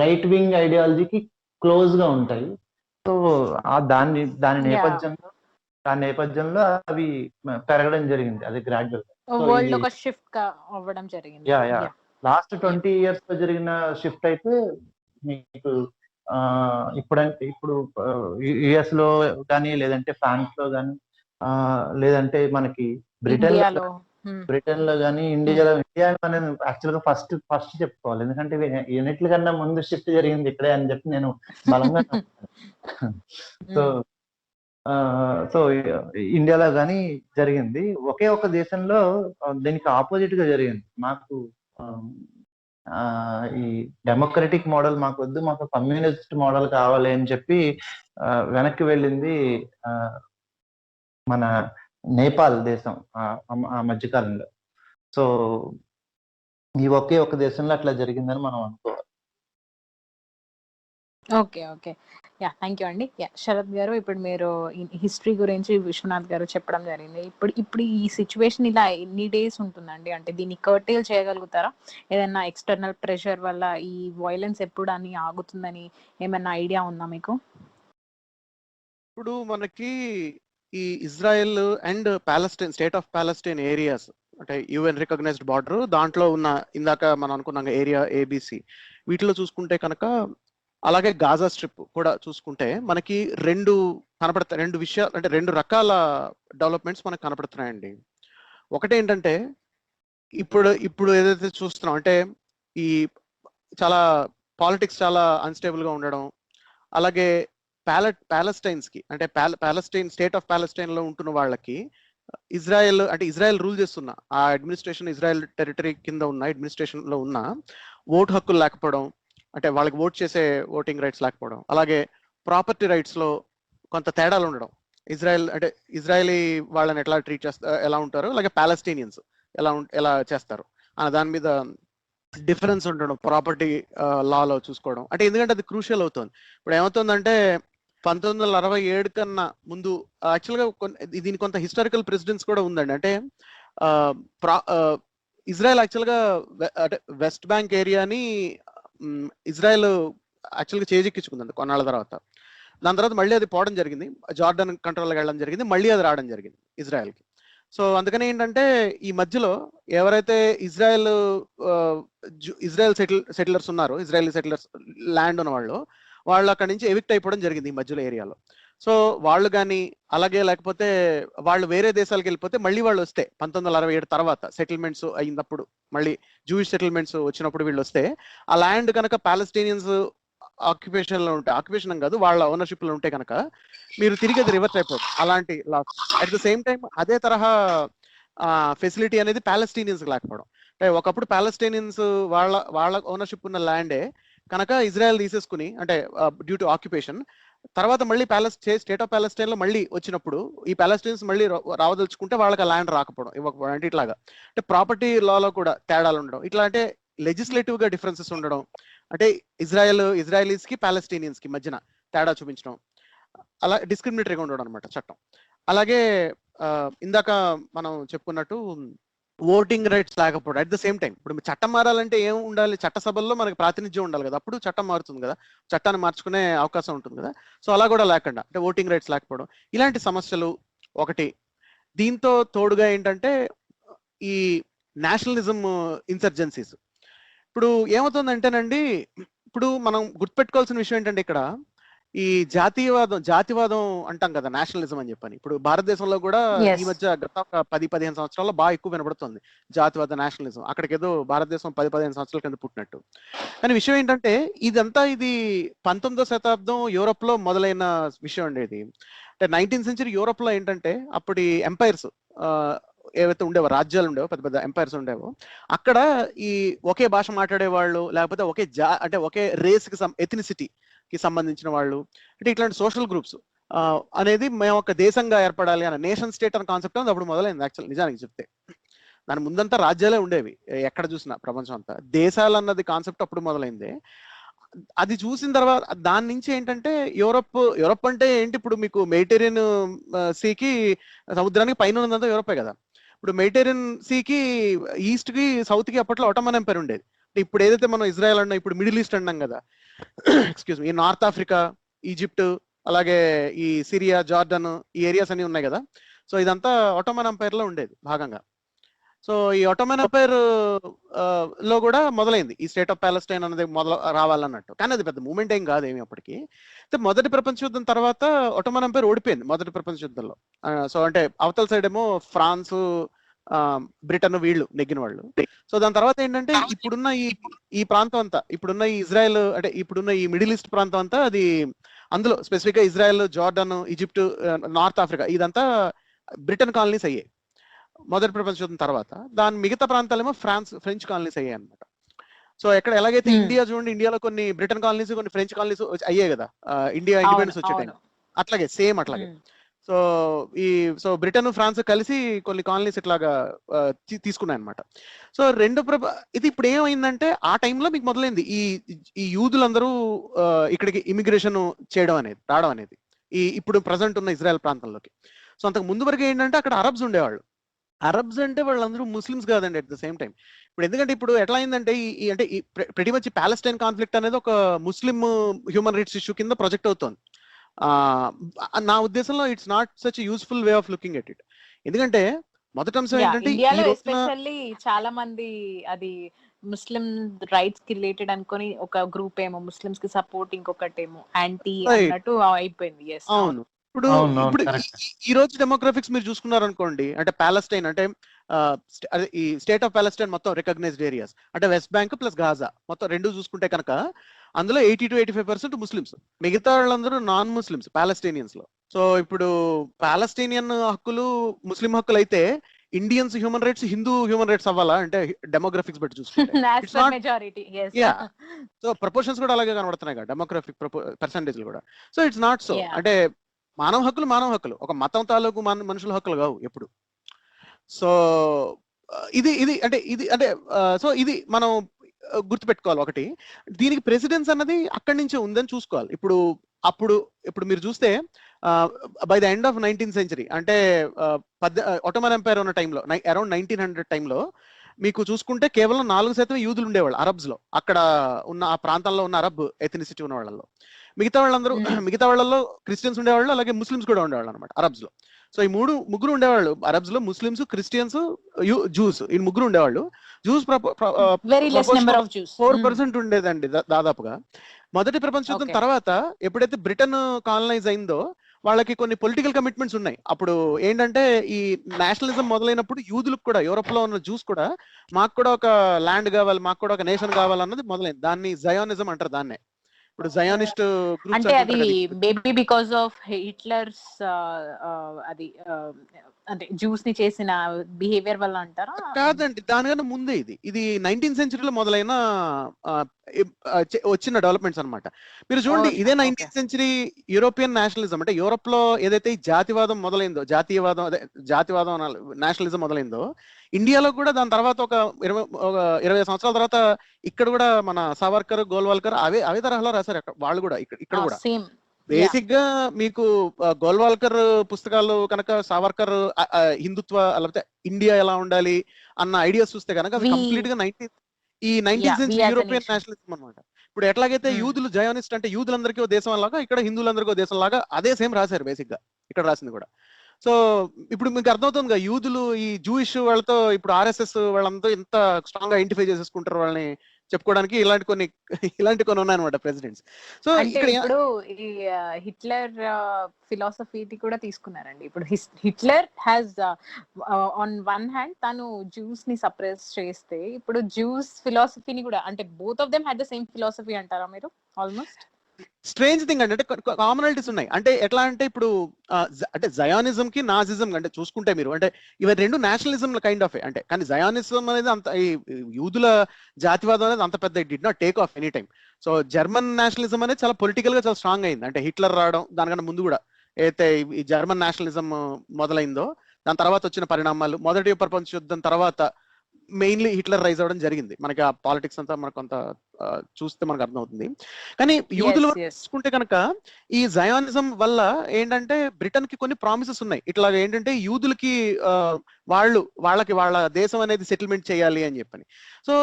రైట్ వింగ్ ఐడియాలజీకి క్లోజ్ గా ఉంటాయి. సో దాని నేపథ్యంలో అవి పెరగడం జరిగింది, అది గ్రాడ్యువల్. వరల్డ్ ఒక షిఫ్ట్ అవ్వడం జరిగింది. లాస్ట్ 20 years లో జరిగిన షిఫ్ట్ అయితే మీకు ఇప్పుడు యుఎస్ లో కానీ, లేదంటే ఫ్రాన్స్ లో కానీ, లేదంటే మనకి బ్రిటన్ లో కానీ, ఇండియా అనేది యాక్చువల్ గా ఫస్ట్ చెప్పుకోవాలి. ఎందుకంటే యూనిట్ల కన్నా ముందు షిఫ్ట్ జరిగింది ఇక్కడే అని చెప్పి నేను బలంగా సో ఇండియాలో కానీ జరిగింది. ఒకే ఒక దేశంలో దీనికి ఆపోజిట్ గా జరిగింది. మాకు ఈ డెమోక్రటిక్ మోడల్ మాకు వద్దు, మాకు కమ్యూనిస్ట్ మోడల్ కావాలి అని చెప్పి వెనక్కి వెళ్ళింది మన నేపాల్ దేశం ఆ మధ్యకాలంలో. సో ఈ ఒకే ఒక దేశంలో అట్లా జరిగిందని మనం అనుకోవాలి. ఓకే, థ్యాంక్ యూ అండి. శరత్ గారు, ఇప్పుడు మీరు హిస్టరీ గురించి విశ్వనాథ్ గారు చెప్పడం జరిగింది. ఇప్పుడు ఈ సిచ్యువేషన్ ఇలా ఎన్ని డేస్ ఉంటుందండి? అంటే దీన్ని కర్టైల్ చేయగలుగుతారా? ఏదైనా ఎక్స్టర్నల్ ప్రెషర్ వల్ల ఈ వైలెన్స్ ఎప్పుడు అని ఆగుతుందని ఏమైనా ఐడియా ఉందా మీకు? ఇప్పుడు మనకి ఈ Israel and Palestine, state of Palestine areas, అంటే యుఎన్ రికగ్నైజ్డ్ బార్డర్, దాంట్లో ఉన్న ఇందాక మనం అనుకున్నాం ఏరియా ABC, వీటిలో చూసుకుంటే కనుక అలాగే గాజా స్ట్రిప్ కూడా చూసుకుంటే మనకి రెండు కనపడతాయి, రెండు విషయాలు అంటే రెండు రకాల డెవలప్మెంట్స్ మనకు కనపడుతున్నాయండి. ఒకటి ఏంటంటే ఇప్పుడు ఇప్పుడు ఏదైతే చూస్తున్నాం అంటే ఈ చాలా పాలిటిక్స్ చాలా అన్స్టేబుల్ గా ఉండడం, అలాగే ప్యాలెస్టైన్స్ కి అంటే ప్యాలెస్టైన్ స్టేట్ ఆఫ్ ప్యాలెస్టైన్ లో ఉంటున్న వాళ్ళకి ఇజ్రాయెల్ రూల్ చేస్తున్న ఆ అడ్మినిస్ట్రేషన్, ఇజ్రాయెల్ టెరిటరీ కింద ఉన్న అడ్మినిస్ట్రేషన్ లో ఉన్న ఓటు హక్కులు లేకపోవడం, అంటే వాళ్ళకి ఓట్ చేసే ఓటింగ్ రైట్స్ లేకపోవడం, అలాగే ప్రాపర్టీ రైట్స్ లో కొంత తేడాలు ఉండడం, ఇజ్రాయలీ వాళ్ళని ఎట్లా ట్రీట్ చేస్తారు, ఎలా ఉంటారు, అలాగే ప్యాలెస్టీనియన్స్ ఎలా చేస్తారు అన్న దాని మీద డిఫరెన్స్ ఉండడం, ప్రాపర్టీ లాలో చూసుకోవడం. అంటే ఎందుకంటే అది క్రూషియల్ అవుతుంది. ఇప్పుడు ఏమవుతుందంటే 1967 కన్నా ముందు యాక్చువల్గా దీని కొంత హిస్టారికల్ ప్రెసిడెన్స్ కూడా ఉందండి. అంటే ఇజ్రాయెల్ యాక్చువల్గా అంటే వెస్ట్ బ్యాంక్ ఏరియాని ఇజ్రాయెల్ యాక్చువల్గా చేజిక్కించుకుందండి కొన్నాళ్ళ తర్వాత. దాని తర్వాత మళ్ళీ అది పోవడం జరిగింది, జార్డన్ కంట్రోల్కి వెళ్ళడం జరిగింది, మళ్ళీ అది రావడం జరిగింది ఇజ్రాయెల్కి. సో అందుకని ఏంటంటే ఈ మధ్యలో ఎవరైతే ఇజ్రాయెల్ సెటిలర్స్ ఉన్నారో, ఇజ్రాయెల్ సెటిలర్స్ ల్యాండ్ ఉన్న వాళ్ళు అక్కడి నుంచి ఎవిక్ట్ అయిపోవడం జరిగింది ఈ మధ్యలో ఏరియాలో. సో వాళ్ళు కానీ అలాగే లేకపోతే వాళ్ళు వేరే దేశాలకు వెళ్ళిపోతే మళ్ళీ వాళ్ళు వస్తే 1967 తర్వాత సెటిల్మెంట్స్ అయినప్పుడు, మళ్ళీ జూయిష్ సెటిల్మెంట్స్ వచ్చినప్పుడు వీళ్ళు వస్తే ఆ ల్యాండ్ కనుక ప్యాలెస్టీనియన్స్ ఆక్యుపేషన్ లో ఉంటే, ఆక్యుపేషన్ కాదు వాళ్ళ ఓనర్షిప్ లో ఉంటే కనుక మీరు తిరిగి అది రివర్స్ అయిపోతుంది అలాంటి loss. At the same time అదే తరహా ఫెసిలిటీ అనేది ప్యాలెస్టీనియన్స్ లేకపోవడం. అంటే ఒకప్పుడు ప్యాలెస్టీనియన్స్ వాళ్ళ ఓనర్షిప్ ఉన్న ల్యాండే కనుక ఇజ్రాయెల్ తీసేసుకుని, అంటే డ్యూ టు ఆక్యుపేషన్ తర్వాత మళ్ళీ స్టేట్ ఆఫ్ ప్యాలెస్టైన్ లో మళ్ళీ వచ్చినప్పుడు ఈ ప్యాలెస్టీన్స్ మళ్ళీ రావదలుచుకుంటే వాళ్ళకి ఆ ల్యాండ్ రాకపోవడం, ఇవ్వకపోవడం. అంటే ఇట్లాగా అంటే ప్రాపర్టీ లాలో కూడా తేడాలు ఉండడం, ఇట్లా అంటే లెజిస్లేటివ్ గా డిఫరెన్సెస్ ఉండడం, అంటే ఇజ్రాయలీస్ కి ప్యాలెస్టీనియన్స్ కి మధ్యన తేడా చూపించడం, అలా డిస్క్రిమినేటరీగా ఉండడం అనమాట చట్టం. అలాగే ఇందాక మనం చెప్పుకున్నట్టు ఓటింగ్ రైట్స్ లేకపోవడం. అట్ ద సేమ్ టైం ఇప్పుడు చట్టం మారాలంటే ఏం ఉండాలి, చట్టసభల్లో మనకి ప్రాతినిధ్యం ఉండాలి కదా, అప్పుడు చట్టం మారుతుంది కదా, చట్టాన్ని మార్చుకునే అవకాశం ఉంటుంది కదా. సో అలా కూడా లేకుండా అంటే ఓటింగ్ రైట్స్ లేకపోవడం, ఇలాంటి సమస్యలు ఒకటి. దీంతో తోడుగా ఏంటంటే ఈ నేషనలిజం ఇన్సర్జెన్సీస్. ఇప్పుడు ఏమవుతుందంటేనండి, ఇప్పుడు మనం గుర్తుపెట్టుకోవాల్సిన విషయం ఏంటంటే ఇక్కడ ఈ జాతివాదం అంటాం కదా, నేషనలిజం అని చెప్పని. ఇప్పుడు భారతదేశంలో కూడా ఈ మధ్య గత 10-15 సంవత్సరాల్లో బాగా ఎక్కువ వినబడుతుంది జాతివాద నేషనలిజం. అక్కడికి ఏదో భారతదేశం 10-15 సంవత్సరాల కింద పుట్టినట్టు. కానీ విషయం ఏంటంటే ఇది 19వ శతాబ్దం యూరోప్ లో మొదలైన విషయం అండి. ఇది అంటే 19th సెంచరీ యూరోప్ లో ఏంటంటే అప్పటి ఎంపైర్స్ ఏవైతే ఉండేవో, రాజ్యాలు ఉండేవో, పెద్ద పెద్ద ఎంపైర్స్ ఉండేవో, అక్కడ ఈ ఒకే భాష మాట్లాడే వాళ్ళు, లేకపోతే ఒకే రేస్ కి ఎథనిసిటీ కి సంబంధించిన వాళ్ళు, అంటే ఇట్లాంటి సోషల్ గ్రూప్స్ అనేది మేము ఒక దేశంగా ఏర్పడాలి అన్న నేషన్ స్టేట్ అనే కాన్సెప్ట్ అనేది అప్పుడు మొదలైంది. యాక్చువల్ నిజానికి చెప్తే దాని ముందంతా రాజ్యాలే ఉండేవి, ఎక్కడ చూసినా ప్రపంచం అంతా. దేశాలు అన్నది కాన్సెప్ట్ అప్పుడు మొదలైంది. అది చూసిన తర్వాత దాని నుంచి ఏంటంటే యూరోప్ అంటే ఏంటి, ఇప్పుడు మీకు మెడిటేరియన్ సీకి, సముద్రానికి పైన ఉన్నదంతా యూరోపే కదా. ఇప్పుడు మెడిటేరియన్ సీకి ఈస్ట్ కి సౌత్ కి అప్పట్లో ఒటమన్ ఎంపైర్ ఉండేది. ఇప్పుడు ఏదైతే మనం ఇజ్రాయెల్ అన్నాం, ఇప్పుడు మిడిల్ ఈస్ట్ అన్నాం కదా, excuse me, north Africa, Egypt, అలాగే ఈ సిరియా, జార్డన్, ఈ ఏరియాస్ అన్ని ఉన్నాయి కదా. సో ఇదంతా ఒటమన్ ఎంపైర్ లో ఉండేది భాగంగా. సో ఈ ఒటమన్ ఎంపైర్ లో కూడా మొదలైంది ఈ స్టేట్ ఆఫ్ ప్యాలెస్టైన్ అనేది రావాలన్నట్టు. కానీ అది పెద్ద మూమెంట్ ఏం కాదు ఏమి అప్పటికి. మొదటి ప్రపంచ యుద్ధం తర్వాత ఒటమన్ ఎంపైర్ ఓడిపోయింది మొదటి ప్రపంచ యుద్ధంలో. సో అంటే అవతల సైడ్ ఏమో ఫ్రాన్స్, బ్రిటన్ వీళ్ళు నెగ్గిన వాళ్ళు. సో దాని తర్వాత ఏంటంటే ఇప్పుడున్న ఈ ప్రాంతం అంతా, ఇప్పుడున్న ఈ ఇజ్రాయెల్, అంటే ఇప్పుడున్న ఈ మిడిల్ ఈస్ట్ ప్రాంతం అంతా, అది అందులో స్పెసిఫిక్ గా Israel, Jordan, Egypt, north Africa, ఇదంతా బ్రిటన్ కాలనీస్ అయ్యాయి మొదటి ప్రపంచ యుద్ధం తర్వాత. దాని మిగతా ప్రాంతాలేమో ఫ్రెంచ్ కాలనీస్ అయ్యాయి అనమాట. సో ఎలాగైతే ఇండియా చూడండి, ఇండియాలో కొన్ని బ్రిటన్ కాలనీస్, కొన్ని ఫ్రెంచ్ కాలనీస్ అయ్యాయి కదా ఇండియా ఇండిపెండెన్స్ వచ్చే టైం. అట్లాగే సేమ్ అట్లాగే. సో బ్రిటన్, ఫ్రాన్స్ కలిసి కొన్ని కాలనీస్ ఇట్లాగా తీసుకున్నాయి అనమాట. సో ఇది ఇప్పుడు ఏమైందంటే ఆ టైంలో మీకు మొదలైంది ఈ యూదులందరూ ఇక్కడికి ఇమిగ్రేషన్ రావడం అనేది ఇప్పుడు ప్రజెంట్ ఉన్న ఇజ్రాయెల్ ప్రాంతంలోకి. సో అంతకు ముందు వరకు ఏంటంటే అక్కడ అరబ్స్ ఉండేవాళ్ళు. అరబ్స్ అంటే వాళ్ళందరూ ముస్లిమ్స్ కాదండి అట్ ద సేమ్ టైం. ఇప్పుడు ఎందుకంటే ఇప్పుడు ఎట్లా అయిందంటే అంటే ప్రతి మచ్ ప్యాలెస్టైన్ కాన్ఫ్లిక్ట్ అనేది ఒక ముస్లిం హ్యూమన్ రైట్స్ ఇష్యూ కింద ప్రొజెక్ట్ అవుతుంది. నా ఉద్దేశంలో it's not such useful way of looking at it. ఎందుకంటే మొదటి అంశం ఏంటంటే ఇండియాలో ఎస్పెషల్లీ చాలా మంది అది ముస్లిం రైట్స్ కి రిలేటెడ్ అనుకొని ఒక గ్రూప్ ఏమో ముస్లిమ్స్ కి సపోర్ట్, ఇంకొకటి ఏమో యాంటీ Right. అన్నట్టు అయిపోయింది. ఎస్ అవును. ఇప్పుడు అవును ఇప్పుడు కరెక్ట్. ఈ రోజు డెమోగ్రఫిక్స్ మీరు చూసుకున్నారనుకోండి, అంటే పాలెస్టైన్ అంటే అదే ఈ స్టేట్ ఆఫ్ పాలెస్టైన్ మొత్తం రికగ్నైజ్డ్ ఏరియాస్ అంటే వెస్ట్ బ్యాంక్ ప్లస్ గాజా మొత్తం రెండు చూసుకుంటే కనుక అందులో 80 to 85% ముస్లిమ్స్, మిగతా వాళ్ళందరూ నాన్ ముస్లిమ్స్ పాలెస్టైనియన్స్ లో. సో ఇప్పుడు పాలెస్టైనియన్ హక్కులు ముస్లిం హక్కులు అయితే Indians human rights Hindu human rights అవ్వాలా అంటే డెమోగ్రఫిక్స్ బట్టి చూసుకుంటే it's not. Majority. Yeah, so proportions కూడా అలాగే కనబడుతున్నాయి కదా డెమోగ్రఫిక్ పర్సంటేజ్ కూడా. So it's not so. Yeah. అంటే మానవ హక్కులు ఒక మతం తాలూకు మనుషుల హక్కులు కావు ఎప్పుడు. సో ఇది మనం గుర్తుపెట్టుకోవాలి ఒకటి. దీనికి ప్రెసిడెన్స్ అన్నది అక్కడి నుంచే ఉందని చూసుకోవాలి. ఇప్పుడు మీరు చూస్తే by the end of 19th century అంటే ఒటోమన్ ఎంపైర్ ఉన్న టైంలో అరౌండ్ 1900 టైంలో మీకు చూసుకుంటే కేవలం 4% యూదులు ఉండేవాళ్ళు అరబ్స్ లో. అక్కడ ఉన్న ఆ ప్రాంతంలో ఉన్న అరబ్ ఎథనిసిటీ ఉన్న వాళ్ళలో మిగతా వాళ్ళలో క్రిస్టియన్స్ ఉండేవాళ్ళు, అలాగే ముస్లిమ్స్ కూడా ఉండేవాళ్ళు అనమాట అరబ్స్ లో. సో ఈ ముగ్గురు ఉండేవాళ్ళు అరబ్స్ లో, ముస్లిమ్స్, క్రిస్టియన్స్, జూస్. ఈ ముగ్గురు ఉండేవాళ్ళు. Juice very less number of juice. 4% ఉండేదండి దాదాపుగా. మొదటి ప్రపంచ యుద్ధం Okay. తర్వాత ఎప్పుడైతే బ్రిటన్ కాలనైజ్ అయిందో వాళ్ళకి కొన్ని పొలిటికల్ కమిట్మెంట్స్ ఉన్నాయి. అప్పుడు ఏంటంటే ఈ నేషనలిజం మొదలైనప్పుడు యూదులకు కూడా, యూరోప్ లో ఉన్న జూస్ కూడా మాకు కూడా ఒక ల్యాండ్ కావాలి, మాకు కూడా ఒక నేషన్ కావాలన్నది మొదలైంది. దాన్ని జయానిజం అంటారు. దాన్నే ఇప్పుడు జయానిస్ట్ అంటే అది groups. Maybe because of Hitlers అది అంటే జ్యూస్ ని చేసిన బిహేవియర్ వల్ల అంటారా? కాదండి, దానికన్నా ముందే ఇది 19th century మొదలైన వచ్చిన డెవలప్మెంట్స్ అన్నమాట. మీరు చూడండి, ఇదే 19th century యూరోపియన్ నేషనలిజం అంటే యూరోప్ లో ఏదైతే ఈ జాతివాదం మొదలైందో, జాతివాదం నేషనలిజం మొదలైందో, ఇండియాలో కూడా దాని తర్వాత ఒక 20 సంవత్సరాల తర్వాత ఇక్కడ కూడా మన సావర్కర్, గోల్వాల్కర్ అవే తరహాలో రాశారు వాళ్ళు కూడా. ఇక్కడ కూడా సేమ్ బేసిక్ గా మీకు గోల్వాల్కర్ పుస్తకాలు కనుక, సావర్కర్ హిందుత్వ లేకపోతే ఇండియా ఎలా ఉండాలి అన్న ఐడియాస్ చూస్తే కనుక అది కంప్లీట్ గా 19th century యూరోపియన్ నేషనలిజం అనమాట. ఇప్పుడు ఎట్లాగైతే యూదులు జయోనిస్ట్ అంటే యూదులందరికీ ఓ దేశం లాగా, ఇక్కడ హిందువులందరికీ ఓ దేశం లాగా అదే సేమ్ రాశారు బేసిక్ గా ఇక్కడ రాసింది కూడా. సో ఇప్పుడు మీకు అర్థమవుతుంది కదా, యూదులు ఈ జూయిష్ వాళ్ళతో ఇప్పుడు ఆర్ఎస్ఎస్ వాళ్ళంతా ఎంత స్ట్రాంగ్ గా ఐడెంటిఫై చేసేసుకుంటారు వాళ్ళని చెప్పుకోవడానికి. ఇలాంటి కొన్ని ఉన్నాయన్నమాట ప్రెసిడెంట్స్. సో ఇక్కడ ఇప్పుడు ఈ హిట్లర్ ఫిలాసఫీని కూడా తీసుకున్నారండి. ఇప్పుడు Hitler has on one hand తను జ్యూస్ ని సప్రెస్ చేస్తే, ఇప్పుడు జ్యూస్ ఫిలాసఫీని కూడా, అంటే both of them had the same philosophy అంటారా మీరు? ఆల్మోస్ట్ స్ట్రేంజ్ థింగ్ అంటే కామనాలిటీస్ ఉన్నాయి. అంటే ఎట్లా అంటే ఇప్పుడు అంటే జయానిజం కి నాజిజం అంటే చూసుకుంటే మీరు అంటే ఇవి రెండు నేషనలిజం కైండ్ ఆఫ్ అంటే, కానీ జయానిజం అనేది అంత ఈ యూదుల జాతివాదం అనేది అంత పెద్ద it did not take off any time. So German nationalism అనేది చాలా పొలిటికల్ గా చాలా స్ట్రాంగ్ అయింది. అంటే హిట్లర్ రావడం దానికన్నా ముందు కూడా అయితే ఈ జర్మన్ నేషనలిజం మొదలైందో, దాని తర్వాత వచ్చిన పరిణామాలు, మొదటి ప్రపంచ యుద్ధం తర్వాత మెయిన్లీ హిట్లర్ రైజ్ అవ్వడం జరిగింది. మనకి ఆ పాలిటిక్స్ అంతా మనకు కొంత చూస్తే మనకు అర్థమవుతుంది. కానీ యూదులు చూసుకుంటే కనుక ఈ జయానిజం వల్ల ఏంటంటే బ్రిటన్ కి కొన్ని ప్రామిసెస్ ఉన్నాయి. ఇట్లా ఏంటంటే యూదులకి వాళ్ళకి వాళ్ళ దేశం అనేది సెటిల్మెంట్ చేయాలి అని చెప్పని. సో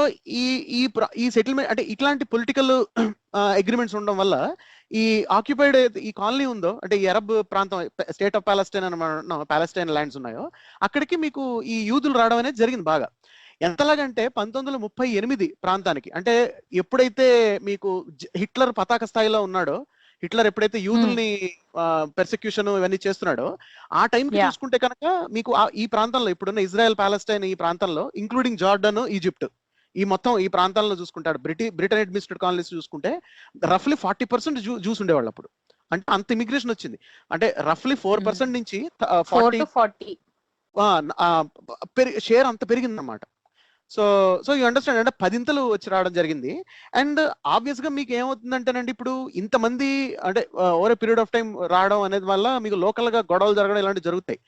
ఈ సెటిల్మెంట్ అంటే ఇట్లాంటి పొలిటికల్ అగ్రిమెంట్స్ ఉండడం వల్ల ఈ ఆక్యుపైడ్ ఈ కాలనీ ఉందో, అంటే ఈ అరబ్ ప్రాంతం స్టేట్ ఆఫ్ పాలెస్టైన్ అని పాలెస్టైన్ ల్యాండ్స్ ఉన్నాయో, అక్కడికి మీకు ఈ యూదులు రావడం అనేది జరిగింది బాగా. ఎంతలాగంటే 1938 ప్రాంతానికి, అంటే ఎప్పుడైతే మీకు హిట్లర్ పతాక స్థాయిలో ఉన్నాడో, హిట్లర్ ఎప్పుడైతే యూదుల్ని పెర్సిక్యూషన్ ఇవన్నీ చేస్తున్నాడో, ఆ టైంకి చూసుకుంటే కనుక మీకు ఈ ప్రాంతంలో ఇప్పుడున్న ఇజ్రాయెల్, పాలెస్టైన్ ఈ ప్రాంతంలో ఇంక్లూడింగ్ జార్డన్, ఈజిప్ట్ ఈ ప్రాంతాల్లో చూసుకుంటాడు బ్రిటన్ అడ్మినిస్ట్రేటెడ్ కాలనీస్ చూసుకుంటే రఫ్లీ 40% జూస్ ఉండేవాళ్ళు అప్పుడు. అంటే అంత ఇమిగ్రేషన్ వచ్చింది. అంటే రఫ్లీ 4% నుంచి 40 షేర్ అంత పెరిగింది అన్నమాట. సో యూ అండర్స్టాండ్, అంటే 10 వచ్చి రావడం జరిగింది. అండ్ ఆబ్వియస్ గా మీకు ఏమవుతుందంటేనండి, ఇప్పుడు ఇంతమంది అంటే over a period of time రావడం అనేది వల్ల మీకు లోకల్ గా గొడవలు జరగడం ఇలాంటివి జరుగుతాయి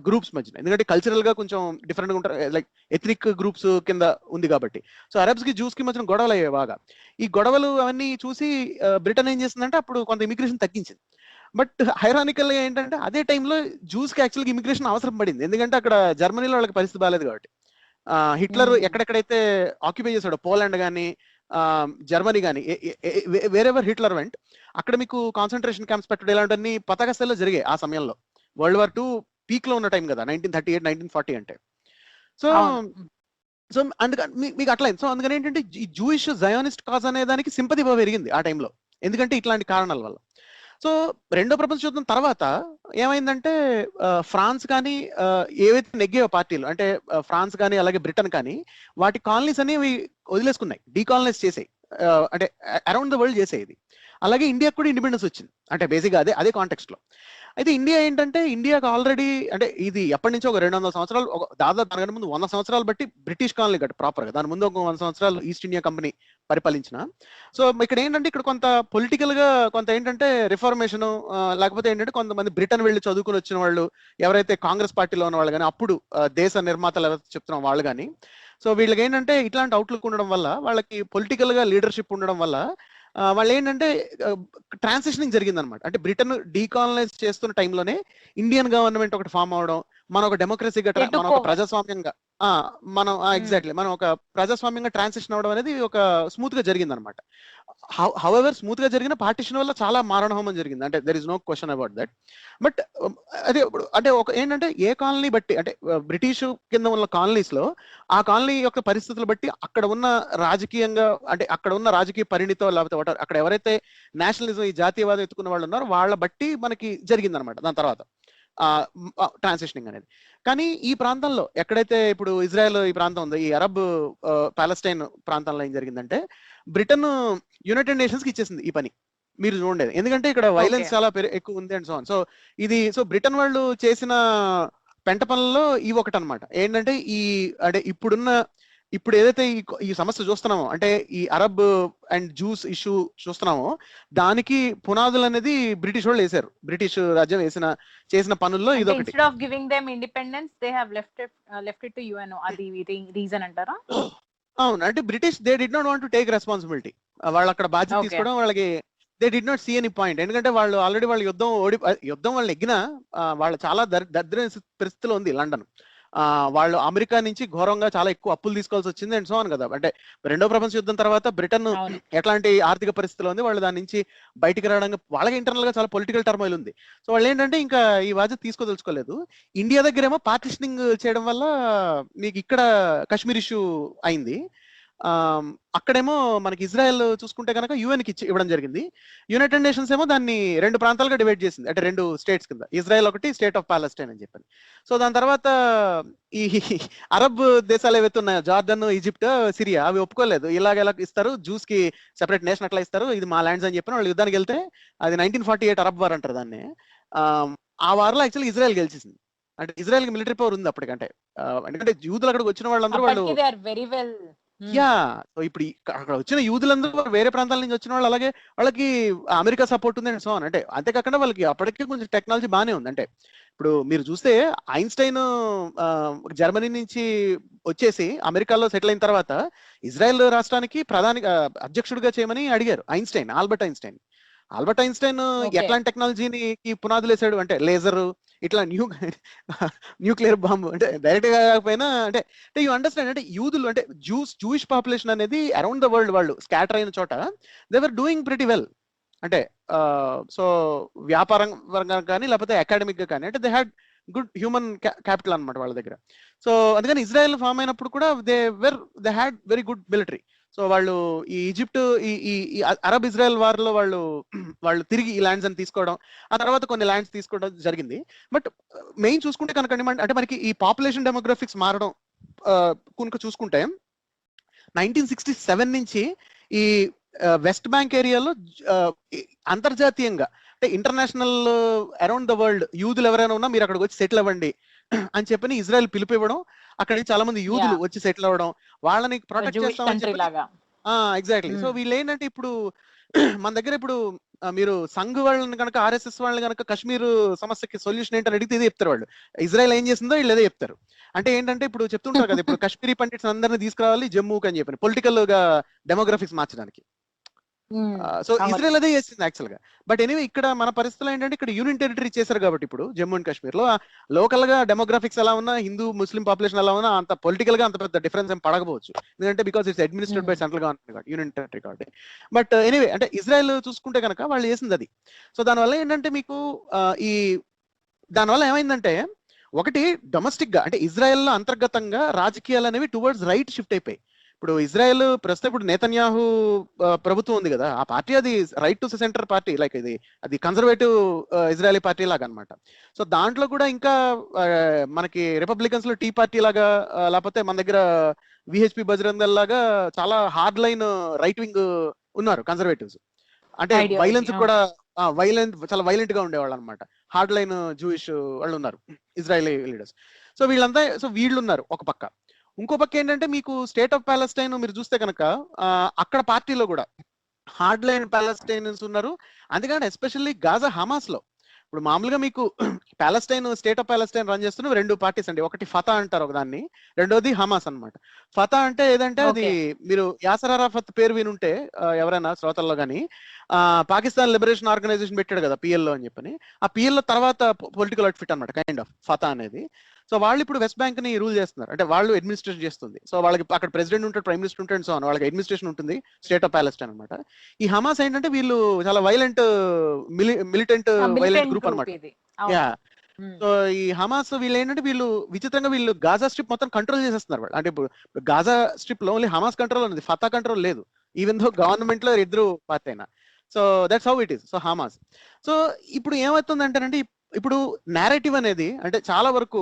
గ్రూప్స్ మధ్యన. ఎందుకంటే కల్చరల్ గా కొంచెం డిఫరెంట్ గా ఉంటారు, లైక్ ఎథనిక్ గ్రూప్స్ కింద ఉంది కాబట్టి. సో అరబ్స్ కి జూస్ కి మధ్యన గొడవలు అయ్యాయి బాగా. ఈ గొడవలు అవన్నీ చూసి బ్రిటన్ ఏం చేసిందంటే అప్పుడు కొంత ఇమిగ్రేషన్ తగ్గించింది. బట్ హైరానికల్ గా ఏంటంటే అదే టైంలో జూస్ కి యాక్చువల్గా ఇమిగ్రేషన్ అవసరం పడింది. ఎందుకంటే అక్కడ జర్మనీలో వాళ్ళకి పరిస్థితి బాగాలేదు కాబట్టి. హిట్లర్ ఎక్కడెక్కడైతే ఆక్యుపై చేశాడో, పోలాండ్ కానీ జర్మనీ కానీ, వేరెవర్ హిట్లర్ వెంట్, అక్కడ మీకు కాన్సన్ట్రేషన్ క్యాంప్స్ పెట్టడం ఇలాంటివన్నీ పతాక స్థాయిలో జరిగాయి ఆ సమయంలో. వరల్డ్ వార్ II పీక్ లో ఉన్న టైం కదా 1938, 1940 అంటే. సో సో అందుకని మీకు అట్లా సో అందుకని ఏంటంటే ఈ జూయిష్ జయోనిస్ట్ కాజ్ అనే దానికి సింపతి పెరిగింది ఆ టైంలో, ఎందుకంటే ఇట్లాంటి కారణాల వల్ల. సో రెండో ప్రపంచ యుద్ధం తర్వాత ఏమైందంటే ఫ్రాన్స్ కానీ ఏవైతే నెగ్గాయో పార్టీలు, అంటే ఫ్రాన్స్ కానీ అలాగే బ్రిటన్ కానీ వాటి కాలనీస్ అనేవి వదిలేసుకున్నాయి, డీకాలనైజ్ చేసాయి, అంటే అరౌండ్ ద వరల్డ్ చేసాయి. ఇది అలాగే ఇండియాకి కూడా ఇండిపెండెన్స్ వచ్చింది, అంటే బేసిక్గా అదే కాంటెక్స్ట్ లో. అయితే ఇండియా ఏంటంటే ఇండియాకి ఆల్రెడీ అంటే ఇది ఎప్పటి నుంచో ఒక 200 సంవత్సరాలు, దాదాపు దానికంటే ముందు 100 సంవత్సరాలు బట్టి బ్రిటిష్ కాలనీ గట్టి ప్రాపర్గా, దాని ముందు ఒక 100 సంవత్సరాలు ఈస్ట్ ఇండియా కంపెనీ పరిపాలించిన. సో ఇక్కడ ఏంటంటే ఇక్కడ కొంత పొలిటికల్ గా కొంత ఏంటంటే రిఫార్మేషన్, లేకపోతే ఏంటంటే కొంతమంది బ్రిటన్ వెళ్ళి చదువుకుని వచ్చిన వాళ్ళు, ఎవరైతే కాంగ్రెస్ పార్టీలో ఉన్న వాళ్ళు కానీ, అప్పుడు దేశ నిర్మాతలు ఎవరైతే చెప్తున్న వాళ్ళు కానీ, సో వీళ్ళకి ఏంటంటే ఇట్లాంటి అవుట్లుక్ ఉండడం వల్ల, వాళ్ళకి పొలిటికల్ గా లీడర్షిప్ ఉండడం వల్ల వాళ్ళు ఏంటంటే ట్రాన్సిషనింగ్ జరిగింది అనమాట. అంటే బ్రిటన్ డీకాలనైజ్ చేస్తున్న టైంలోనే ఇండియన్ గవర్నమెంట్ ఒకటి ఫామ్ అవడం, మనం ఒక డెమోక్రసీగా, మనం ఒక ప్రజాస్వామ్యంగా, మనం ఎగ్జాక్ట్లీ మనం ఒక ప్రజాస్వామ్యంగా ట్రాన్సిషన్ అవడం అనేది ఒక స్మూత్ గా జరిగింది అనమాట. హౌఎవర్ స్మూత్ గా జరిగిన పార్టిషన్ వల్ల చాలా మారణహోమం జరిగింది, అంటే there is no question about that. But అదే ఇప్పుడు అంటే ఒక ఏంటంటే ఏ కాలనీ బట్టి, అంటే బ్రిటిష్ కింద ఉన్న కాలనీస్ లో ఆ కాలనీ యొక్క పరిస్థితులు బట్టి అక్కడ ఉన్న రాజకీయంగా, అంటే అక్కడ ఉన్న రాజకీయ పరిణితో, లేకపోతే అక్కడ ఎవరైతే నేషనలిజం, ఈ జాతీయవాదం ఎత్తుకున్న వాళ్ళు ఉన్నారో వాళ్ళ బట్టి మనకి జరిగింది అనమాట దాని తర్వాత ట్రాన్సిషనింగ్ అనేది. కానీ ఈ ప్రాంతంలో ఎక్కడైతే ఇప్పుడు ఇజ్రాయెల్ ఈ ప్రాంతం ఉందో, ఈ అరబ్ పాలస్టైన్ ప్రాంతంలో ఏం జరిగిందంటే బ్రిటన్ యునైటెడ్ నేషన్స్ కి ఇచ్చేసింది ఈ పని. మీరు చూడండి, ఎందుకంటే ఇక్కడ వైలెన్స్ చాలా ఎక్కువ ఉంది and so on. So Britain వాళ్ళు చేసిన పెంట పనుల్లో ఇవి ఒకటి అనమాట. ఏంటంటే అంటే ఇప్పుడు ఏదైతే ఈ సమస్య చూస్తున్నామో, అంటే ఈ అరబ్ అండ్ జూస్ ఇష్యూ చూస్తున్నామో, దానికి పునాదులు అనేది బ్రిటిష్ వాళ్ళు వేశారు. బ్రిటిష్ రాజ్యం చేసిన పనుల్లో ఇదొకటి. Instead of giving them independence they have left it to UNO. అది రీజన్ అంటారా? అవును, అంటే British they did not want to take responsibility. వాళ్ళు అక్కడ బాధ్యత తీసుకోవడం వాళ్ళకి they did not see any point. ఎందుకంటే వాళ్ళు ఆల్రెడీ వాళ్ళు యుద్ధం వాళ్ళు ఎగ్గినా వాళ్ళు చాలా దరిద్ర పరిస్థితిలో ఉంది లండన్. వాళ్ళు అమెరికా నుంచి ఘోరంగా చాలా ఎక్కువ అప్పులు తీసుకోవాల్సి వచ్చింది అండ్ సో ఆన్ కదా. అంటే రెండో ప్రపంచ యుద్ధం తర్వాత బ్రిటన్ ఎట్లాంటి ఆర్థిక పరిస్థితిలో ఉంది, వాళ్ళు దాని నుంచి బయటికి రావడానికి వాళ్ళకి ఇంటర్నల్ గా చాలా పొలిటికల్ టర్మాయిల్ ఉంది. సో వాళ్ళు ఏంటంటే ఇంకా ఈ బాధ్యత తీసుకోదలుచుకోలేదు. ఇండియా దగ్గర ఏమో పార్టిషనింగ్ చేయడం వల్ల మీకు ఇక్కడ కశ్మీర్ ఇష్యూ అయింది. అక్కడేమో మనకి ఇజ్రాయెల్ చూసుకుంటే కనుక యుఎన్ కి ఇవ్వడం జరిగింది. యునైటెడ్ నేషన్స్ ఏమో దాన్ని 2 ప్రాంతాలుగా డివైడ్ చేసింది, అంటే 2 స్టేట్స్ కింద, ఇజ్రాయెల్ ఒకటి, స్టేట్ ఆఫ్ పాలస్టైన్ అని చెప్పని. సో దాని తర్వాత ఈ అరబ్ దేశాలు ఏవైతే ఉన్నాయో, జార్డన్, ఈజిప్ట్, సిరియా, అవి ఒప్పుకోలేదు. ఇలా ఇస్తారు, జూస్ కి సెపరేట్ నేషన్ అట్లా ఇస్తారు, ఇది మా ల్యాండ్స్ అని చెప్పిన వాళ్ళు యుద్ధానికి వెళ్తే అది 1948 అరబ్ వార్ అంటారు దాన్ని. ఆ వార్లో యాక్చువల్లీ ఇజ్రాయెల్ గెలిచింది. అంటే ఇజ్రాయెల్ కి మిలిటరీ పవర్ ఉంది అప్పటికంటే. ఎందుకంటే యూదులు అక్కడికి వచ్చిన వాళ్ళందరూ యా, సో ఇప్పుడు అక్కడ వచ్చిన యూదులందరూ వేరే ప్రాంతాల నుంచి వచ్చిన వాళ్ళు, అలాగే వాళ్ళకి అమెరికా సపోర్ట్ ఉంది అండ్ సో ఆన్. అంటే అంతేకాకుండా వాళ్ళకి అప్పటికే కొంచెం టెక్నాలజీ బాగానే ఉంది. అంటే ఇప్పుడు మీరు చూస్తే ఐన్స్టైన్ జర్మనీ నుంచి వచ్చేసి అమెరికాలో సెటిల్ అయిన తర్వాత ఇజ్రాయెల్ రాష్ట్రానికి అధ్యక్షుడిగా చేయమని అడిగారు ఆల్బర్ట్ ఐన్స్టైన్ ఎట్లాంటి టెక్నాలజీని పునాదులు వేసాడు అంటే లేజర్, ఇట్లా న్యూక్లియర్ బాంబు, అంటే డైరెక్ట్ గా కాకపోయినా, అంటే యూ అండర్స్టాండ్, అంటే యూదులు అంటే జూయిష్ పాపులేషన్ అనేది అరౌండ్ ద వరల్డ్ వాళ్ళు స్కాటర్ అయిన చోట they were doing pretty well. అంటే సో వ్యాపారం పరంగా కానీ లేకపోతే అకాడమిక్ గా కానీ, అంటే they had good human capital అనమాట వాళ్ళ దగ్గర. సో అందుకని ఇజ్రాయెల్ ఫామ్ అయినప్పుడు కూడా they had very good military. So వాళ్ళు ఈ ఈజిప్ట్, ఈ అరబ్ ఇజ్రాయెల్ వార్ లో వాళ్ళు తిరిగి ఈ ల్యాండ్స్ అని తీసుకోవడం, ఆ తర్వాత కొన్ని ల్యాండ్స్ తీసుకోవడం జరిగింది. బట్ మెయిన్ చూసుకుంటే కనుక అంటే మనకి ఈ పాపులేషన్ డెమోగ్రఫిక్స్ మారడం కనుక చూసుకుంటే 1967 నుంచి ఈ వెస్ట్ బ్యాంక్ ఏరియాలో అంతర్జాతీయంగా, అంటే ఇంటర్నేషనల్ అరౌండ్ ద వరల్డ్ యూదులు ఎవరైనా ఉన్నా మీరు అక్కడికి వచ్చి సెటిల్ అవ్వండి అని చెప్పని ఇజ్రాయెల్ పిలుపు ఇవ్వడం, అక్కడికి చాలా మంది యూదులు వచ్చి సెటిల్ అవ్వడం, వాళ్ళని ప్రొటెక్ట్ చేస్తామని. ఎగ్జాక్ట్లీ. సో వీళ్ళు ఏంటంటే ఇప్పుడు మన దగ్గర ఇప్పుడు మీరు సంఘ్ వాళ్ళని కనుక, ఆర్ఎస్ఎస్ వాళ్ళని కనుక కశ్మీర్ సమస్యకి సొల్యూషన్ ఏంటని అడిగితే ఇదే చెప్తారు వాళ్ళు. ఇజ్రాయెల్ ఏం చేసిందో వీళ్ళు అదే చెప్తారు. అంటే ఏంటంటే ఇప్పుడు చెప్తుంటారు కదా, ఇప్పుడు కాశ్మీరీ పండిట్స్ అందరినీ తీసుకురావాలి జమ్మూకి అని చెప్పి పొలిటికల్ గా డెమోగ్రఫిక్స్ మార్చడానికి. సో ఇజ్రాయెల్ అదే చేసింది యాక్చువల్ గా. బట్ ఎనీవే ఇక్కడ మన పరిస్థితులు ఏంటంటే ఇక్కడ యూనియన్ టెరిటరీ చేశారు కాబట్టి ఇప్పుడు జమ్మూ అండ్ కాశ్మీర్ లో లోకల్ గా డెమోగ్రాఫిక్స్ ఎలా ఉన్నా, హిందూ ముస్లిం పాపులేషన్ ఎలా ఉన్నా అంత పొలిటికల్ గా అంత పెద్ద డిఫరెన్స్ ఏం పడకపోవచ్చు, ఎందుకంటే because it's administrate by central government union territory కాబట్టి. బట్ ఎనీవే అంటే ఇజ్రాయెల్ చూసుకుంటే కనుక వాళ్ళు చేసింది అది. సో దానివల్ల ఏంటంటే మీకు దానివల్ల ఏమైందంటే ఒకటి డొమెస్టిక్ గా అంటే ఇజ్రాయెల్ లో అంతర్గతంగా రాజకీయాలు అనేవి టువర్డ్స్ రైట్ షిఫ్ట్ అయిపోయి. ఇప్పుడు ఇజ్రాయెల్ ప్రస్తుతం ఇప్పుడు నేతన్యాహు ప్రభుత్వం ఉంది కదా, ఆ పార్టీ అది right to centre party, like ఇది అది కన్జర్వేటివ్ ఇజ్రాయలీ పార్టీ లాగా అనమాట. సో దాంట్లో కూడా ఇంకా మనకి రిపబ్లికన్స్ లో టీ పార్టీ లాగా లేకపోతే మన దగ్గర విహెచ్పి బజరంగ్ దళ్ లాగా చాలా హార్డ్ లైన్ రైట్ వింగ్ ఉన్నారు కన్జర్వేటివ్స్. అంటే Ideology, వైలెన్స్ ఆ. కూడా చాలా వైలెంట్ గా ఉండేవాళ్ళు అనమాట. హార్డ్ లైన్ జూయిష్ వాళ్ళు ఉన్నారు ఇజ్రాయలీ లీడర్స్. సో వీళ్ళంతా, సో వీళ్ళు ఉన్నారు ఒక పక్క. ఇంకో పక్క ఏంటంటే మీకు స్టేట్ ఆఫ్ పాలెస్టైన్ మీరు చూస్తే కనుక అక్కడ పార్టీలో కూడా హార్డ్ లైన్ పాలెస్టైన్స్ ఉన్నారు. అందుకని ఎస్పెషల్లీ గాజా హమాస్ లో ఇప్పుడు మామూలుగా మీకు Palestine, state of Palestine run చేస్తున్న 2 పార్టీస్ అండి. ఒకటి ఫతా అంటారు ఒక దాన్ని, రెండోది హమాస్ అన్నమాట. ఫతా అంటే ఏదంటే అది Okay. మీరు యాసర్ అరాఫత్ పేరు వినుంటే ఎవరైనా శ్రోతల్లో కానీ, పాకిస్తాన్ లిబరేషన్ ఆర్గనైజేషన్ పెట్టాడు కదా పిఎల్ఓ అని చెప్పని, ఆ పిఎల్ఓ తర్వాత పొలిటికల్ అవుట్ఫిట్ అనమాట కైండ్ ఆఫ్ ఫతా అనేది. సో వాళ్ళు ఇప్పుడు వెస్ట్ బ్యాంక్ ని రూల్ చేస్తున్నారు, అంటే వాళ్ళు అడ్మినిస్ట్రేషన్ చేస్తుంది. సో వాళ్ళకి అక్కడ ప్రెసిడెంట్ ఉంటాడు, ప్రైమ్ మినిస్టర్ ఉంటాడు, సో వాళ్ళకి అడ్మినిస్ట్రేషన్ ఉంటుంది స్టేట్ ఆఫ్ పాలెస్టైన్ అనమాట. ఈ హమాస్ ఏంటంటే వీళ్ళు చాలా వైలెంట్ మిలిటెంట్ వైలెంట్ గ్రూప్ అనమాట. ఇది. యా. సో ఈ హమాస్ వీళ్ళు ఏంటంటే వీళ్ళు విచిత్రంగా వీళ్ళు గాజా స్ట్రిప్ మొత్తం కంట్రోల్ చేసేస్తున్నారు వాళ్ళు. అంటే ఇప్పుడు గాజా స్ట్రిప్ లో ఓన్లీ హమాస్ కంట్రోల్ ఉంది, ఫతా కంట్రోల్ లేదు, ఈవెన్ దో గవర్నమెంట్ లో ఇద్దరు పార్టీ అయినా. So that's how it is. So Hamas. So ఇప్పుడు ఏమవుతుందంటేనంటే ఇప్పుడు నేరేటివ్ అనేది అంటే చాలా వరకు